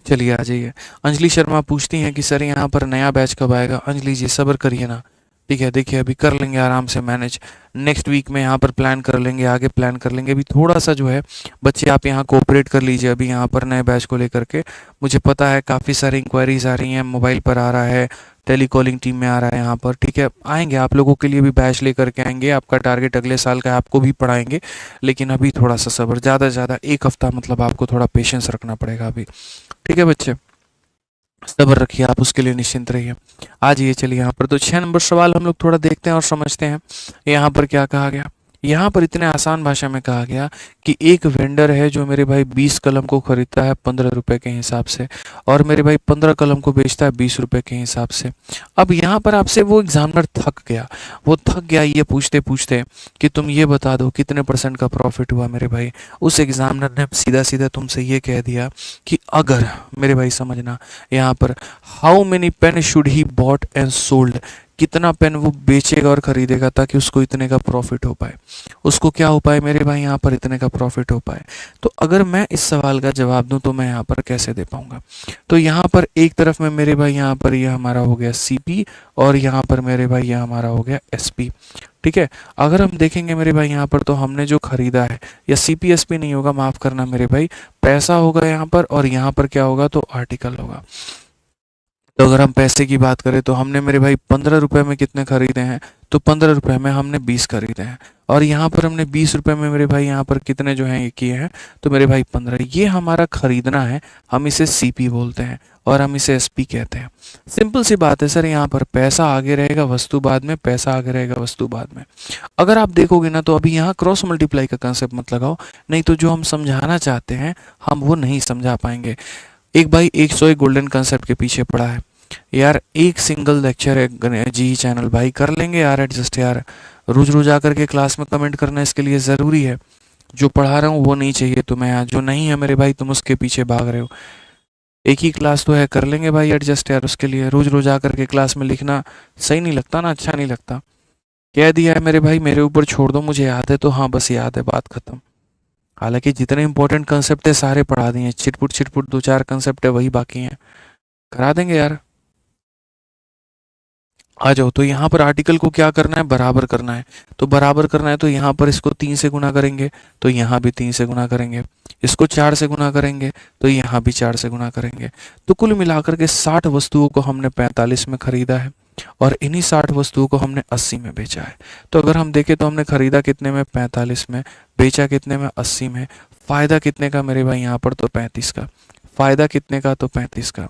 चलिए आ जाइए। अंजलि शर्मा पूछती हैं कि सर यहाँ पर नया बैच कब आएगा? अंजलि जी सब्र करिए ना, ठीक है, देखिए अभी कर लेंगे आराम से मैनेज। नेक्स्ट वीक में यहाँ पर प्लान कर लेंगे, आगे प्लान कर लेंगे। अभी थोड़ा सा जो है बच्चे आप यहाँ कोऑपरेट कर लीजिए अभी यहाँ पर नए बैच को लेकर के। मुझे पता है काफ़ी सारी इंक्वायरीज आ रही हैं, मोबाइल पर आ रहा है, टेलीकॉलिंग टीम में आ रहा है यहाँ पर, ठीक है। आएंगे आप लोगों के लिए भी बैच लेकर के आएंगे, आपका टारगेट अगले साल का है, आपको भी पढ़ाएंगे। लेकिन अभी थोड़ा सा सब्र, ज़्यादा से ज़्यादा 1 हफ्ता मतलब आपको थोड़ा पेशेंस रखना पड़ेगा अभी, ठीक है बच्चे, सब्र रखिए आप, उसके लिए निश्चिंत रहिए। आ जाइए, चलिए यहाँ पर तो 6 नंबर सवाल हम लोग थोड़ा देखते हैं और समझते हैं। यहाँ पर क्या कहा गया? यहाँ पर इतने आसान भाषा में कहा गया कि एक वेंडर है जो मेरे भाई 20 कलम को खरीदता है 15 रुपए के हिसाब से, और मेरे भाई 15 कलम को बेचता है 20 रुपए के हिसाब से। अब यहाँ पर आपसे वो एग्जामिनर थक गया, वो थक गया ये पूछते पूछते कि तुम ये बता दो कितने % का प्रॉफिट हुआ मेरे भाई। उस एग्जामिनर ने सीधा सीधा तुमसे ये कह दिया कि अगर, मेरे भाई समझना यहाँ पर, how many pen should he bought and sold, कितना पेन वो बेचेगा और खरीदेगा ताकि उसको इतने का प्रॉफिट हो पाए, उसको क्या हो पाए मेरे भाई यहाँ पर, इतने का प्रॉफिट हो पाए। तो अगर मैं इस सवाल का जवाब दूं तो मैं यहाँ पर कैसे दे पाऊंगा? तो यहाँ पर एक तरफ में मेरे भाई यहाँ पर ये हमारा हो गया सीपी, और यहाँ पर मेरे भाई ये हमारा हो गया एसपी, ठीक है। अगर हम देखेंगे मेरे भाई यहाँ पर तो हमने जो खरीदा है, या सीपी एसपी नहीं होगा, माफ करना मेरे भाई, पैसा होगा यहाँ पर, और यहाँ पर क्या होगा? तो आर्टिकल होगा। तो अगर हम पैसे की बात करें तो हमने मेरे भाई 15 रुपए में कितने खरीदे हैं? तो 15 रुपए में हमने 20 खरीदे हैं, और यहाँ पर हमने 20 रुपए में मेरे भाई यहाँ पर कितने जो हैं ये किए हैं? तो मेरे भाई 15। ये हमारा खरीदना है, हम इसे सीपी बोलते हैं और हम इसे एसपी कहते हैं। सिंपल सी बात है सर, यहाँ पर पैसा आगे रहेगा वस्तु बाद में, पैसा आगे रहेगा वस्तु बाद में। अगर आप देखोगे ना तो अभी यहाँ क्रॉस मल्टीप्लाई का कंसेप्ट मत लगाओ, नहीं तो जो हम समझाना चाहते हैं हम वो नहीं समझा पाएंगे। एक भाई 101 गोल्डन कंसेप्ट के पीछे पड़ा है यार, एक सिंगल लेक्चर है जी चैनल भाई, कर लेंगे यार एडजस्ट यार। रोज रोज आकर के क्लास में कमेंट करना इसके लिए ज़रूरी है? जो पढ़ा रहा हूँ वो नहीं चाहिए तुम्हें यार, जो नहीं है मेरे भाई तुम उसके पीछे भाग रहे हो। एक ही क्लास तो है, कर लेंगे भाई एडजस्ट यार। उसके लिए रोज रोज आकर के क्लास में लिखना सही नहीं लगता ना, अच्छा नहीं लगता। कह दिया है मेरे भाई, मेरे ऊपर छोड़ दो, मुझे याद है तो हाँ बस याद है, बात खत्म। हालांकि जितने इंपॉर्टेंट कंसेप्ट है सारे पढ़ा दिए हैं, छिटपुट 2-4 कंसेप्ट है वही बाकी हैं, करा देंगे यार। आ जाओ, तो यहाँ पर आर्टिकल को क्या करना है? बराबर करना है। तो बराबर करना है तो यहाँ पर इसको 3 से गुना करेंगे, तो यहाँ भी 3 से गुना करेंगे, इसको 4 से गुना करेंगे तो यहाँ भी 4 से गुना करेंगे। तो कुल मिलाकर के 60 वस्तुओं को हमने 45 में खरीदा है, और इन्हीं 60 वस्तुओं को हमने 80 में बेचा है। तो अगर हम देखें तो हमने खरीदा कितने में? 45 में, बेचा कितने में? 80 में। फायदा कितने का मेरे भाई यहाँ पर? तो 35 का। फायदा कितने का? तो 35 का।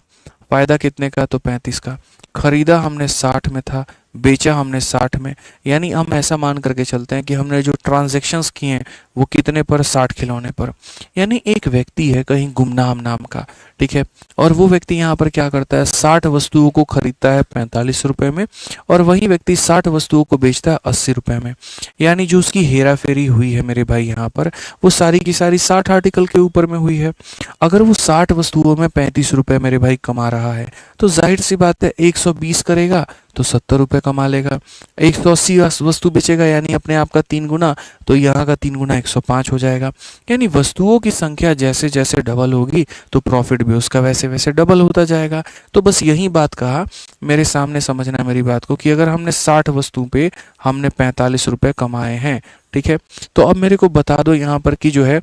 फायदा कितने का? तो 35 का। खरीदा हमने 60 में था, बेचा हमने 60 में, यानी हम ऐसा मान करके चलते हैं कि हमने जो ट्रांजैक्शंस किए हैं वो कितने पर? 60 खिलौने पर। यानी एक व्यक्ति है कहीं गुमनाम नाम का, ठीक है, और वो व्यक्ति यहाँ पर क्या करता है? 60 वस्तुओं को खरीदता है 45 रुपए में, और वही व्यक्ति 60 वस्तुओं को बेचता है 80 रुपए में। यानी जो उसकी हेरा फेरी हुई है मेरे भाई यहाँ पर, वो सारी की सारी 60 आर्टिकल के ऊपर में हुई है। अगर वो 60 वस्तुओं में 35 रुपए मेरे भाई कमा रहा है, तो जाहिर सी बात है 120 करेगा तो 70 रुपए कमा लेगा। 180 वस्तु बेचेगा यानी अपने आप का 3 गुना, तो यहाँ का 3 गुना 105 हो जाएगा। यानी वस्तुओं की संख्या जैसे जैसे डबल होगी तो प्रॉफिट भी उसका वैसे वैसे डबल होता जाएगा। तो बस यही बात कहा, मेरे सामने समझना मेरी बात को, कि अगर हमने 60 वस्तु पे हमने 45 रुपए कमाए हैं, ठीक है, तो अब मेरे को बता दो यहाँ पर कि जो है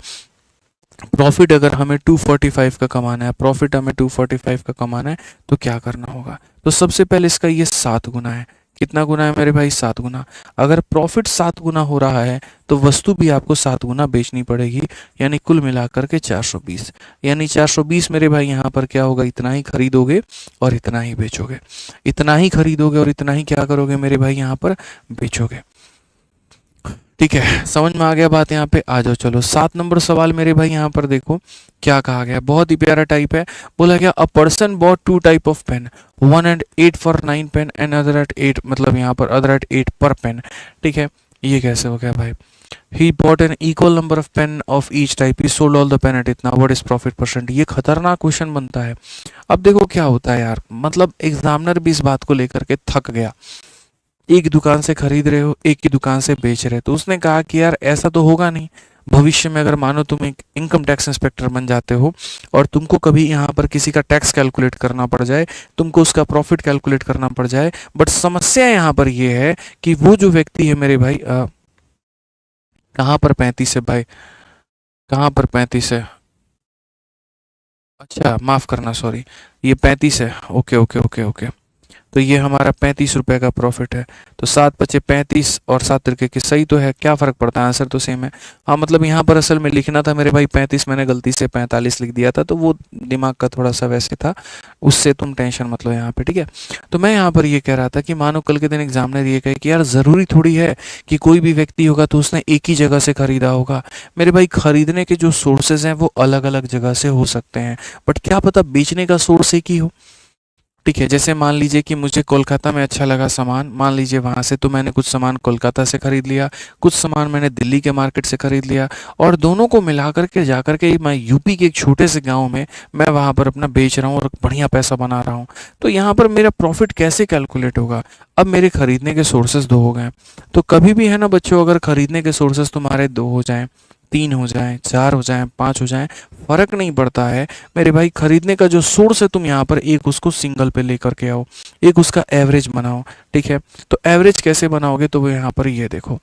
प्रॉफिट अगर हमें 245 का कमाना है, प्रॉफिट हमें 245 का कमाना है तो क्या करना होगा? तो सबसे पहले इसका ये 7 गुना है, कितना गुना है मेरे भाई? 7 गुना। अगर प्रॉफिट 7 गुना हो रहा है तो वस्तु भी आपको 7 गुना बेचनी पड़ेगी, यानी कुल मिलाकर के 420। यानी 420 मेरे भाई यहाँ पर क्या होगा? इतना ही खरीदोगे और इतना ही बेचोगे, इतना ही खरीदोगे और इतना ही क्या करोगे मेरे भाई? यहाँ पर बेचोगे। ठीक है, समझ में आ गया बात? यहाँ पे आ जाओ, चलो 7 नंबर सवाल मेरे भाई यहाँ पर देखो क्या कहा गया, बहुत ही प्यारा टाइप है। बोला गया a person bought 2 type of pen, one at 8 for 9 pen and other at 8, मतलब यहाँ पर अदर एट 8 पर पेन। ठीक है, ये कैसे हो गया भाई? He bought N equal number of pain of each type, he sold all the pen eight इतना, व्हाट इज प्रॉफिट परसेंट? ये खतरनाक क्वेश्चन बनता है। अब देखो क्या होता है यार, मतलब एग्जामिनर भी इस बात को लेकर के थक गया। एक दुकान से खरीद रहे हो, एक की दुकान से बेच रहे हो, तो उसने कहा कि यार ऐसा तो होगा नहीं, भविष्य में अगर मानो तुम एक इनकम टैक्स इंस्पेक्टर बन जाते हो और तुमको कभी यहाँ पर किसी का टैक्स कैलकुलेट करना पड़ जाए, तुमको उसका प्रॉफिट कैलकुलेट करना पड़ जाए, बट समस्या यहाँ पर ये है कि वो जो व्यक्ति है मेरे भाई, कहाँ पर 35 है भाई? कहाँ पर 35 है? अच्छा माफ करना, सॉरी, ये 35 है। ओके ओके ओके ओके, तो ये हमारा 35 रुपये का प्रॉफिट है। तो 7×5 = 35 और 7 सही तो है, क्या फ़र्क पड़ता है? आंसर तो सेम है। हाँ, मतलब यहाँ पर असल में लिखना था मेरे भाई 35, मैंने गलती से 45 लिख दिया था, तो वो दिमाग का थोड़ा सा वैसे था, उससे तुम टेंशन मत लो यहाँ पे। ठीक है, तो मैं यहाँ पर ये कह रहा था कि मानो कल के दिन एग्जामिनर ये कहे कि यार ज़रूरी थोड़ी है कि कोई भी व्यक्ति होगा तो उसने एक ही जगह से खरीदा होगा। मेरे भाई खरीदने के जो सोर्सेज हैं वो अलग अलग जगह से हो सकते हैं, बट क्या पता बेचने का सोर्स एक ही हो। ठीक है, जैसे मान लीजिए कि मुझे कोलकाता में अच्छा लगा सामान, मान लीजिए वहाँ से, तो मैंने कुछ सामान कोलकाता से ख़रीद लिया, कुछ सामान मैंने दिल्ली के मार्केट से ख़रीद लिया, और दोनों को मिला करके जा करके मैं यूपी के एक छोटे से गांव में मैं वहाँ पर अपना बेच रहा हूँ और बढ़िया पैसा बना रहा हूँ। तो यहाँ पर मेरा प्रॉफिट कैसे कैलकुलेट होगा? अब मेरे खरीदने के सोर्सेज दो हो गए, तो कभी भी है ना बच्चों, अगर खरीदने के सोर्सेज तुम्हारे दो हो जाएं, 3 हो जाएं, 4 हो जाएं, 5 हो जाएं, फ़र्क नहीं पड़ता है मेरे भाई। खरीदने का जो सोर्स है तुम यहाँ पर एक उसको सिंगल पे लेकर के आओ, एक उसका एवरेज बनाओ। ठीक है, तो एवरेज कैसे बनाओगे? तो वो यहाँ पर ये देखो।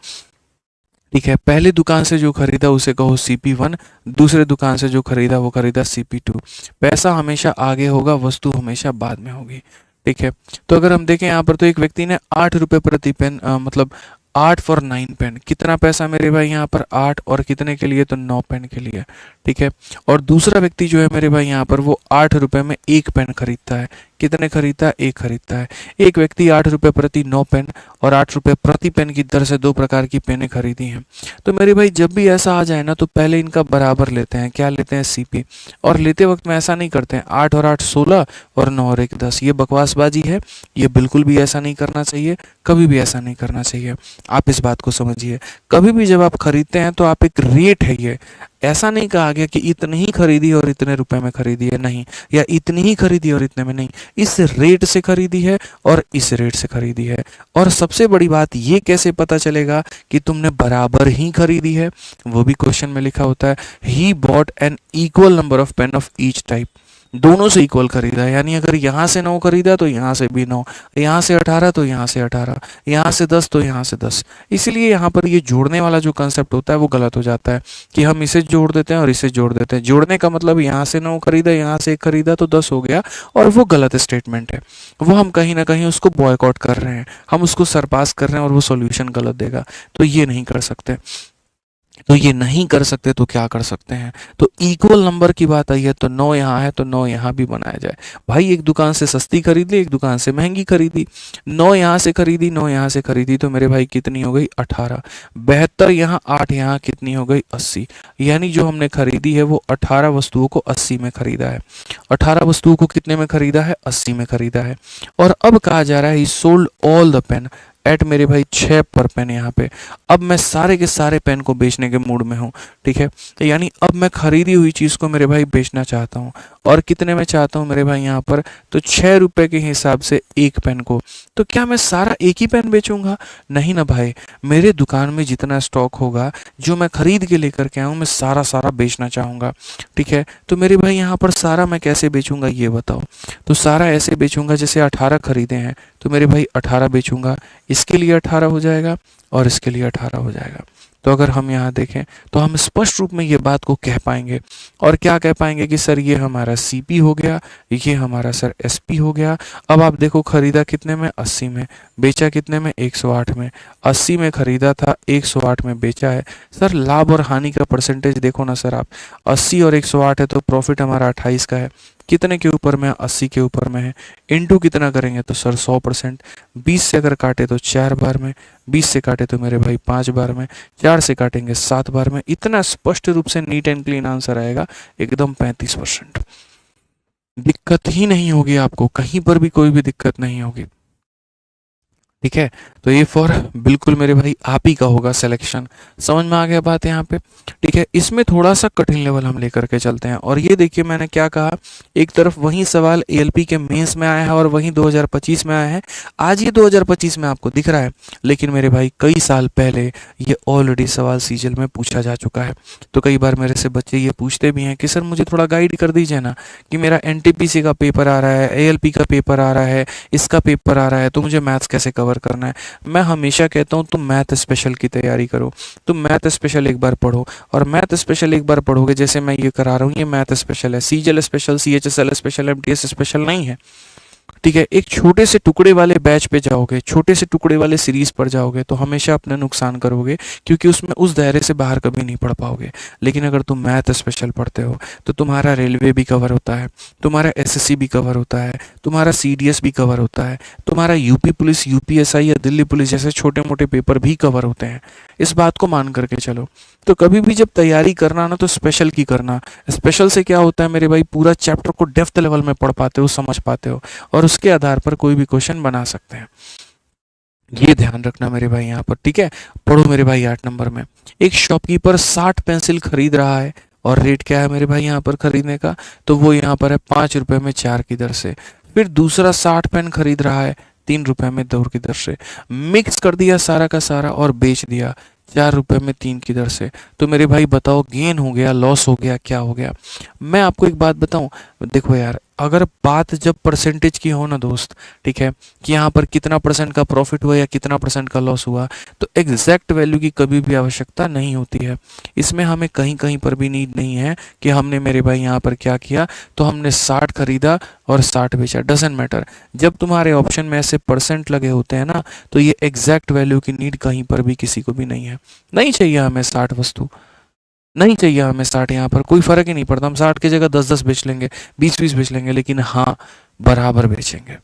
ठीक है, पहले दुकान से जो खरीदा उसे कहो CP1, दूसरे दुकान से जो खरीदा वो खरीदा CP2। पैसा हमेशा आगे होगा, वस्तु हमेशा बाद में होगी। ठीक है, तो अगर हम देखें यहाँ पर, तो एक व्यक्ति ने 8 रुपये प्रति पेन, मतलब 8 फॉर 9 पेन, कितना पैसा मेरे भाई यहाँ पर? 8, और कितने के लिए? तो 9 पेन के लिए। ठीक है, और दूसरा व्यक्ति जो है मेरे भाई यहाँ पर, वो 8 रुपये में एक पेन खरीदता है। कितने खरीदता है? एक खरीदता है। एक व्यक्ति 8 रुपये प्रति 9 पेन और 8 रुपये प्रति पेन की दर से 2 प्रकार की पेनें खरीदी हैं। तो मेरे भाई जब भी ऐसा आ जाए ना, तो पहले इनका बराबर लेते हैं। क्या लेते हैं? CP। और लेते वक्त में ऐसा नहीं करते हैं 8 और 8 16 और 9 और 1 10, ये बकवासबाजी है। ये बिल्कुल भी ऐसा नहीं करना चाहिए, कभी भी ऐसा नहीं करना चाहिए। आप इस बात को समझिए, कभी भी जब आप खरीदते हैं तो आप एक रेट है, ये ऐसा नहीं कहा गया कि इतनी ही खरीदी और इतने रुपए में खरीदी है, नहीं, या इतनी ही खरीदी और इतने में, नहीं, इस रेट से खरीदी है और इस रेट से खरीदी है। और सबसे बड़ी बात, ये कैसे पता चलेगा कि तुमने बराबर ही खरीदी है? वो भी क्वेश्चन में लिखा होता है, he bought N equal number of pain of each type, दोनों से इक्वल खरीदा है। यानी अगर यहाँ से 9 खरीदा तो यहाँ से भी 9, यहाँ से 18 तो यहाँ से 18, यहाँ से 10 तो यहाँ से 10। इसलिए यहाँ पर ये जोड़ने वाला जो कंसेप्ट होता है वो गलत हो जाता है कि हम इसे जोड़ देते हैं और इसे जोड़ देते हैं। जोड़ने का मतलब यहाँ से 9 खरीदा, यहाँ से 1 खरीदा तो 10 हो गया, और वो गलत स्टेटमेंट है। वो हम कहीं ना कहीं उसको बॉयकॉट कर रहे हैं, हम उसको सरपास कर रहे हैं और वो सोल्यूशन गलत देगा। तो ये नहीं कर सकते। तो ये नहीं कर सकते तो क्या कर सकते हैं? तो इक्वल नंबर की बात आई है, तो 9 यहाँ है तो 9 यहाँ भी बनाया जाए। भाई एक दुकान से सस्ती खरीद ली, एक दुकान से महंगी खरीदी, 9 यहाँ से खरीदी, 9 यहाँ से खरीदी, तो मेरे भाई कितनी हो गई? 18। 72 यहाँ, 8 यहाँ, कितनी हो गई? 80। यानी जो हमने खरीदी है वो 18 वस्तुओं को 80 में खरीदा है। 18 वस्तुओं को कितने में खरीदा है? 80 में खरीदा है। और अब कहा जा रहा है ही sold all the pen eight मेरे भाई 6 पर पेन यहाँ पे। अब मैं सारे के सारे पेन को बेचने के मूड में हूँ। ठीक है, तो यानी अब मैं खरीदी हुई चीज़ को मेरे भाई बेचना चाहता हूँ, और कितने में चाहता हूँ मेरे भाई यहाँ पर? तो 6 रुपये के हिसाब से एक पेन को। तो क्या मैं सारा एक ही पेन बेचूंगा? नहीं ना भाई, मेरे दुकान में जितना स्टॉक होगा, जो मैं खरीद के लेकर के आऊँ, मैं सारा सारा बेचना चाहूँगा। ठीक है, तो मेरे भाई यहाँ पर सारा मैं कैसे बेचूंगा ये बताओ? तो सारा ऐसे बेचूंगा, जैसे 18 खरीदे हैं तो मेरे भाई 18 बेचूंगा, इसके लिए 18 हो जाएगा और इसके लिए 18 हो जाएगा। तो अगर हम यहाँ देखें तो हम स्पष्ट रूप में ये बात को कह पाएंगे। और क्या कह पाएंगे कि सर ये हमारा सीपी हो गया, ये हमारा सर एसपी हो गया। अब आप देखो खरीदा कितने में, 80 में, बेचा कितने में, 108 में। 80 में खरीदा था, 108 में बेचा है। सर लाभ और हानि का परसेंटेज देखो ना सर आप, 80 और 108 है तो प्रॉफिट हमारा 28 का है। कितने के ऊपर में, 80 के ऊपर में है। इनटू कितना करेंगे तो सर 100%। 20 से अगर काटे तो 4 बार में, 20 से काटे तो मेरे भाई 5 बार में, 4 से काटेंगे 7 बार में। इतना स्पष्ट रूप से नीट एंड क्लीन आंसर आएगा, एकदम 35%। दिक्कत ही नहीं होगी आपको, कहीं पर भी कोई भी दिक्कत नहीं होगी। ठीक है, तो ये फॉर बिल्कुल मेरे भाई आप ही का होगा सिलेक्शन। समझ में आ गया बात यहाँ पे। ठीक है, इसमें थोड़ा सा कठिन लेवल हम लेकर के चलते हैं। और ये देखिए मैंने क्या कहा, एक तरफ वही सवाल एएलपी के मेंस में आया है और वही 2025 में आया है। आज ये 2025 में आपको दिख रहा है, लेकिन मेरे भाई कई साल पहले ये ऑलरेडी सवाल सीजल में पूछा जा चुका है। तो कई बार मेरे से बच्चे ये पूछते भी हैं कि सर मुझे थोड़ा गाइड कर दीजिए ना, कि मेरा एनटीपीसी का पेपर आ रहा है, एएलपी का पेपर आ रहा है, इसका पेपर आ रहा है, तो मुझे मैथ्स कैसे कवर करना है। मैं हमेशा कहता हूं तुम मैथ स्पेशल की तैयारी करो, तुम मैथ स्पेशल एक बार पढ़ो। और मैथ स्पेशल एक बार पढ़ोगे, जैसे मैं ये करा रहा हूँ, ये मैथ स्पेशल है, CGL special, CHSL special, MTS special नहीं है। ठीक है, एक छोटे से टुकड़े वाले बैच पे जाओगे, छोटे से टुकड़े वाले सीरीज पर जाओगे तो हमेशा अपना नुकसान करोगे, क्योंकि उसमें उस दायरे से बाहर कभी नहीं पढ़ पाओगे। लेकिन अगर तुम मैथ स्पेशल पढ़ते हो तो तुम्हारा रेलवे भी कवर होता है, तुम्हारा एसएससी भी कवर होता है, तुम्हारा सीडीएस भी कवर होता है, तुम्हारा यूपी पुलिस, यूपीएसआई या दिल्ली पुलिस जैसे छोटे मोटे पेपर भी कवर होते हैं। इस बात को मान करके चलो। तो कभी भी जब तैयारी करना ना तो स्पेशल की करना। स्पेशल से क्या होता है मेरे भाई, पूरा चैप्टर को डेप्थ लेवल में पढ़ पाते हो, समझ पाते हो, और उसके आधार पर कोई भी क्वेश्चन बना सकते हैं। ये ध्यान रखना मेरे भाई यहाँ पर। ठीक है, पढ़ो मेरे भाई 8 नंबर में। एक शॉपकीपर 60 पेंसिल खरीद रहा है और रेट क्या है मेरे भाई यहाँ पर खरीदने का, तो वो यहाँ पर है 5 रुपए में 4 की दर से। फिर दूसरा 60 पेन खरीद रहा है 3 रुपए में 2 की दर से। मिक्स कर दिया सारा का सारा और बेच दिया 4 रुपए में 3 की दर से। तो मेरे भाई बताओ गेन हो गया, लॉस हो गया, क्या हो गया। मैं आपको एक बात बताऊं, देखो यार, अगर बात जब परसेंटेज की हो ना दोस्त, ठीक है, कि यहाँ पर कितना परसेंट का प्रॉफिट हुआ या कितना परसेंट का लॉस हुआ, तो एग्जैक्ट वैल्यू की कभी भी आवश्यकता नहीं होती है। इसमें हमें कहीं कहीं पर भी नीड नहीं है कि हमने मेरे भाई यहाँ पर क्या किया, तो हमने 60 खरीदा और 60 बेचा, डजेंट मैटर। जब तुम्हारे ऑप्शन में ऐसे परसेंट लगे होते हैं ना, तो ये एग्जैक्ट वैल्यू की नीड कहीं पर भी किसी को भी नहीं है। नहीं चाहिए हमें 60 वस्तु, नहीं चाहिए हमें 60। यहाँ पर कोई फर्क ही नहीं पड़ता, हम 60 की जगह 10-10 बेच लेंगे, 20-20 बेच लेंगे, लेकिन हाँ बराबर बेचेंगे,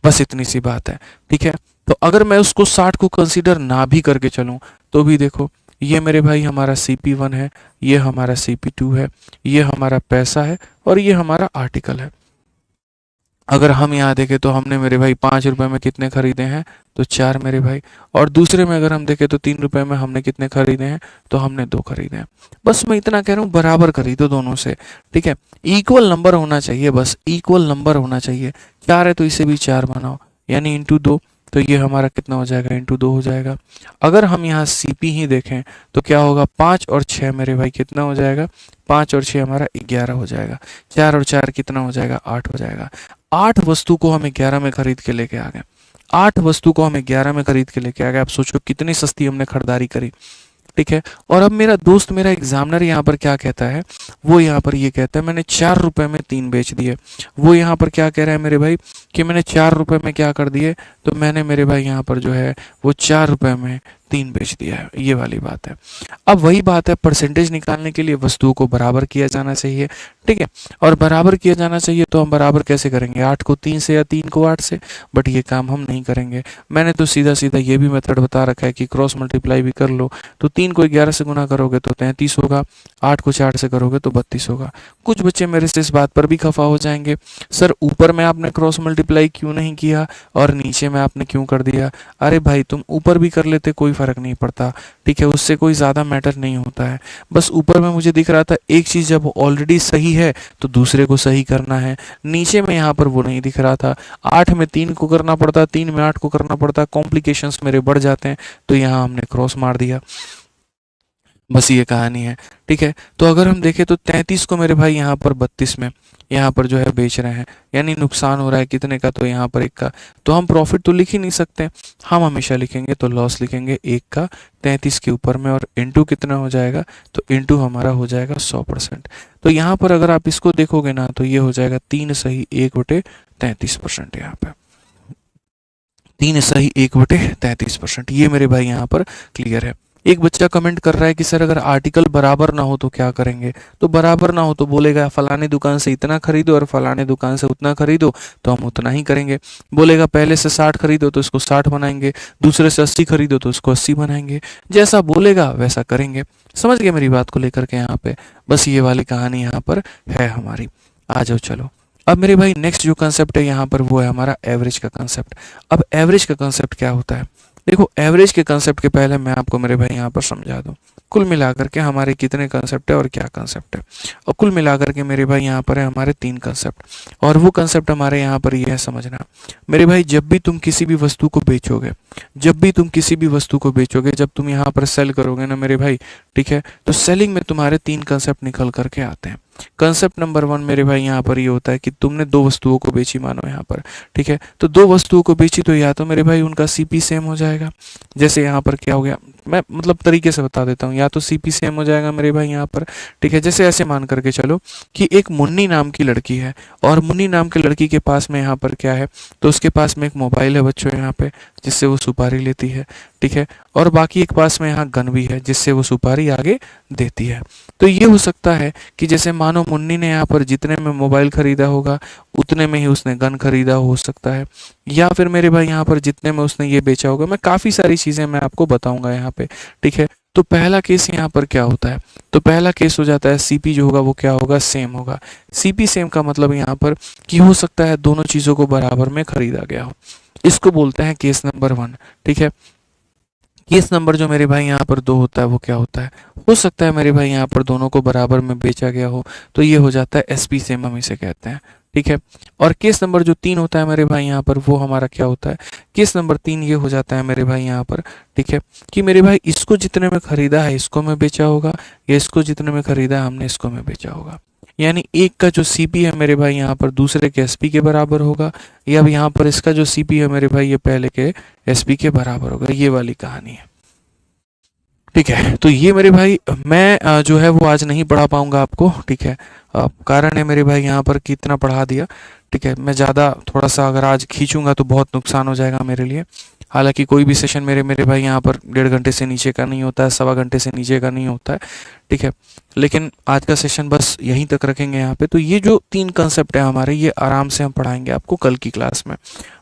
बस इतनी सी बात है। ठीक है, तो अगर मैं उसको 60 को कंसीडर ना भी करके चलूं तो भी देखो, ये मेरे भाई हमारा CP1 है, ये हमारा CP2 है, ये हमारा पैसा है और ये हमारा आर्टिकल है। अगर हम यहाँ देखें तो हमने मेरे भाई 5 रुपए में कितने खरीदे हैं, तो 4 मेरे भाई। और दूसरे में अगर हम देखें तो 3 रुपए में हमने कितने खरीदे हैं, तो हमने 2 खरीदे हैं। बस मैं इतना कह रहा हूँ, बराबर खरीदो दोनों से। ठीक है, इक्वल नंबर होना चाहिए, बस इक्वल नंबर होना चाहिए। 4 है तो इसे भी 4 बनाओ, यानी इंटू 2, तो ये हमारा कितना हो जाएगा, इंटू 2 हो जाएगा। अगर हम यहाँ CP ही देखें तो क्या होगा, 5 और 6 मेरे भाई कितना हो जाएगा, 5 और 6 हमारा 11 हो जाएगा। 4 और 4 कितना हो जाएगा, 8 हो जाएगा। 8 वस्तु को हमें 11 में खरीद के लेके आ गए, 8 वस्तु को हमें 11 में खरीद के लेके आ गए। आप सोचो कितनी सस्ती हमने खरीदारी करी। ठीक है, और अब मेरा दोस्त, मेरा एग्जामिनर यहाँ पर क्या कहता है, वो यहाँ पर ये कहता है मैंने 4 रुपए में 3 बेच दिए। वो यहाँ पर क्या कह रहा है मेरे भाई, कि मैंने 4 रुपए में क्या कर दिए, तो मैंने मेरे भाई यहाँ पर जो है वो 4 रुपए में 3 बेच दिया है, ये वाली बात है। अब वही बात है, परसेंटेज निकालने के लिए वस्तुओं को बराबर किया जाना चाहिए। ठीक है, और बराबर किया जाना चाहिए तो हम बराबर कैसे करेंगे, 8 को 3 से या 3 को 8 से। बट ये काम हम नहीं करेंगे। मैंने तो सीधा सीधा ये भी मेथड बता रखा है कि क्रॉस मल्टीप्लाई भी कर लो, तो 3 को 11 से गुना करोगे तो 33 होगा, 8 को 4 से करोगे तो 32 होगा। कुछ बच्चे मेरे से इस बात पर भी खफा हो जाएंगे, सर ऊपर में आपने क्रॉस मल्टीप्लाई क्यों नहीं किया और नीचे में आपने क्यों कर दिया। अरे भाई तुम ऊपर भी कर लेते, कोई फर्क नहीं पड़ता। ठीक है, उससे कोई ज़्यादा मैटर नहीं होता है। बस ऊपर में मुझे दिख रहा था एक चीज़ जब ऑलरेडी सही है तो दूसरे को सही करना है, नीचे में यहाँ पर वो नहीं दिख रहा था। 8 में 3 को करना पड़ता, 3 में 8 को करना पड़ता, कॉम्प्लिकेशंस मेरे बढ़ जाते हैं, तो यहाँ हमने क्रॉस मार दिया। बस ये कहानी है। ठीक है, तो अगर हम देखें तो 33 को मेरे भाई यहाँ पर 32 में यहाँ पर जो है बेच रहे हैं, यानी नुकसान हो रहा है कितने का, तो यहाँ पर 1 का। तो हम प्रॉफिट तो लिख ही नहीं सकते, हम हमेशा लिखेंगे तो लॉस लिखेंगे 1 का 33 के ऊपर में, और इंटू कितना हो जाएगा, तो इंटू हमारा हो जाएगा 100%। तो यहाँ पर अगर आप इसको देखोगे ना तो ये हो जाएगा 3 सही 1/33%। यहाँ पे 3 सही 1/33%, ये मेरे भाई यहाँ पर क्लियर है। एक बच्चा कमेंट कर रहा है कि सर अगर आर्टिकल बराबर ना हो तो क्या करेंगे। तो बराबर ना हो तो बोलेगा फलाने दुकान से इतना खरीदो और फलाने दुकान से उतना खरीदो, तो हम उतना ही करेंगे। बोलेगा पहले से 60 खरीदो तो इसको 60 बनाएंगे, दूसरे से 80 खरीदो तो इसको 80 बनाएंगे। जैसा बोलेगा वैसा करेंगे। समझ गए मेरी बात को लेकर के यहाँ पे? बस ये वाली कहानी यहाँ पर है हमारी। आ जाओ चलो। अब मेरे भाई नेक्स्ट जो कंसेप्ट है यहाँ पर वो है हमारा एवरेज का कंसेप्ट। अब एवरेज का कंसेप्ट क्या होता है? देखो, एवरेज के कंसेप्ट के पहले मैं आपको मेरे भाई यहाँ पर समझा दूँ। कुल मिलाकर के हमारे कितने कंसेप्ट है और क्या कंसेप्ट है। और कुल मिलाकर के मेरे भाई यहाँ पर है हमारे 3 कंसेप्ट। और वो कंसेप्ट हमारे यहाँ पर ये है समझना, मेरे भाई जब भी तुम किसी भी वस्तु को बेचोगे, जब भी तुम किसी भी वस्तु को बेचोगे, जब तुम यहाँ पर सेल करोगे ना मेरे भाई, ठीक है, तो सेलिंग में तुम्हारे 3 कंसेप्ट निकल करके आते हैं। कंसेप्ट नंबर 1 मेरे भाई यहाँ पर ये होता है कि तुमने 2 वस्तुओं को बेची, मानो यहाँ पर, ठीक है, तो 2 वस्तुओं को बेची तो या तो मेरे भाई उनका सीपी सेम हो जाएगा। जैसे यहाँ पर क्या हो गया, मैं मतलब तरीके से बता देता हूँ, या तो सीपी सेम हो जाएगा मेरे भाई यहाँ पर, ठीक है। जैसे ऐसे मान करके चलो कि एक मुन्नी नाम की लड़की है, और मुन्नी नाम की लड़की के पास में यहाँ पर क्या है, तो उसके पास में एक मोबाइल है बच्चों यहाँ पे, जिससे वो सुपारी लेती है, ठीक है, और बाकी एक पास में यहाँ गन भी है जिससे वो सुपारी आगे देती है। तो ये हो सकता है कि जैसे मानो मुन्नी ने यहाँ पर जितने में मोबाइल खरीदा होगा उतने में ही उसने गन खरीदा हो सकता है, या फिर मेरे भाई यहाँ पर जितने में उसने ये बेचा होगा। मैं काफ़ी सारी चीज़ें मैं आपको बताऊंगा यहाँ पे, ठीक है। तो पहला केस यहाँ पर क्या होता है, तो पहला केस हो जाता है सीपी जो होगा वो क्या होगा, सेम होगा। सीपी सेम का मतलब यहाँ पर कि हो सकता है दोनों चीज़ों को बराबर में खरीदा गया हो, इसको बोलते हैं केस नंबर 1, ठीक है। केस नंबर जो मेरे भाई यहाँ पर 2 होता है वो क्या होता है, हो सकता है मेरे भाई यहाँ पर दोनों को बराबर में बेचा गया हो, तो ये हो जाता है एसपी सेम, हम इसे कहते हैं, ठीक है। और केस नंबर जो 3 होता है मेरे भाई यहाँ पर, वो हमारा क्या होता है, केस नंबर 3 ये हो जाता है मेरे भाई यहाँ पर, ठीक है, कि मेरे भाई इसको जितने में खरीदा है इसको में बेचा होगा, या इसको जितने में खरीदा है हमने इसको में बेचा होगा। यानी एक का जो सीपी है मेरे भाई यहाँ पर दूसरे के एसपी के बराबर होगा, या अब यहाँ पर इसका जो सीपी है मेरे भाई ये पहले के एसपी के बराबर होगा। ये वाली कहानी है, ठीक है। तो ये मेरे भाई मैं जो है वो आज नहीं पढ़ा पाऊंगा आपको, ठीक है। कारण है मेरे भाई यहाँ पर कि इतना पढ़ा दिया, ठीक है। मैं ज़्यादा थोड़ा सा अगर आज खींचूंगा तो बहुत नुकसान हो जाएगा मेरे लिए। हालांकि कोई भी सेशन मेरे मेरे भाई यहाँ पर 1.5 घंटे से नीचे का नहीं होता है, 1.25 घंटे से नीचे का नहीं होता है, ठीक है। लेकिन आज का सेशन बस यहीं तक रखेंगे यहाँ पे। तो ये जो 3 कंसेप्ट है हमारे, ये आराम से हम पढ़ाएंगे आपको कल की क्लास में।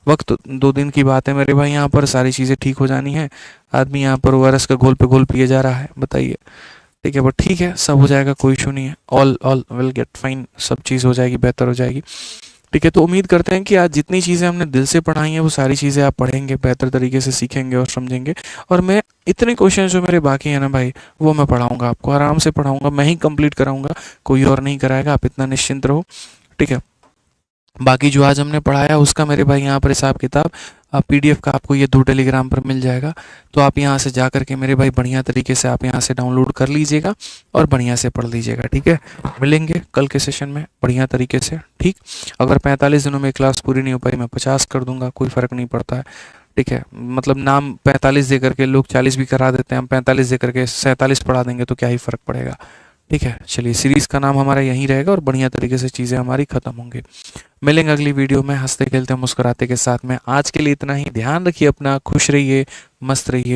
वक्त 2 दिन की बात है मेरे भाई, यहाँ पर सारी चीज़ें ठीक हो जानी है। आदमी यहाँ पर ओआरएस का घोल पे घोल पिए जा रहा है, बताइए, ठीक है। बट ठीक है, सब हो जाएगा, कोई इशू नहीं है। All all will get fine, सब चीज़ हो जाएगी, बेहतर हो जाएगी, ठीक है। तो उम्मीद करते हैं कि आज जितनी चीज़ें हमने दिल से पढ़ाई हैं वो सारी चीज़ें आप पढ़ेंगे, बेहतर तरीके से सीखेंगे और समझेंगे। और मैं इतने क्वेश्चन जो मेरे बाकी हैं ना भाई, वो मैं पढ़ाऊंगा आपको, आराम से पढ़ाऊंगा, मैं ही कंप्लीट कराऊंगा, कोई और नहीं कराएगा। आप इतना निश्चिंत रहो, ठीक है। बाकी जो आज हमने पढ़ाया उसका मेरे भाई यहाँ पर हिसाब किताब पीडीएफ का आपको ये 2 टेलीग्राम पर मिल जाएगा। तो आप यहाँ से जा करके मेरे भाई बढ़िया तरीके से आप यहाँ से डाउनलोड कर लीजिएगा और बढ़िया से पढ़ लीजिएगा, ठीक है। मिलेंगे कल के सेशन में बढ़िया तरीके से, ठीक। अगर 45 दिनों में क्लास पूरी नहीं हो पाई, मैं 50 कर दूंगा, कोई फ़र्क नहीं पड़ता है, ठीक है। मतलब नाम 45 दे करके लोग 40 भी करा देते हैं, हम 45 दे करके 47 पढ़ा देंगे तो क्या ही फ़र्क पड़ेगा, ठीक है। चलिए, सीरीज़ का नाम हमारा यहीं रहेगा और बढ़िया तरीके से चीज़ें हमारी ख़त्म होंगी। मिलेंगे अगली वीडियो में हंसते खेलते मुस्कुराते के साथ में। आज के लिए इतना ही। ध्यान रखिए अपना, खुश रहिए, मस्त रहिए।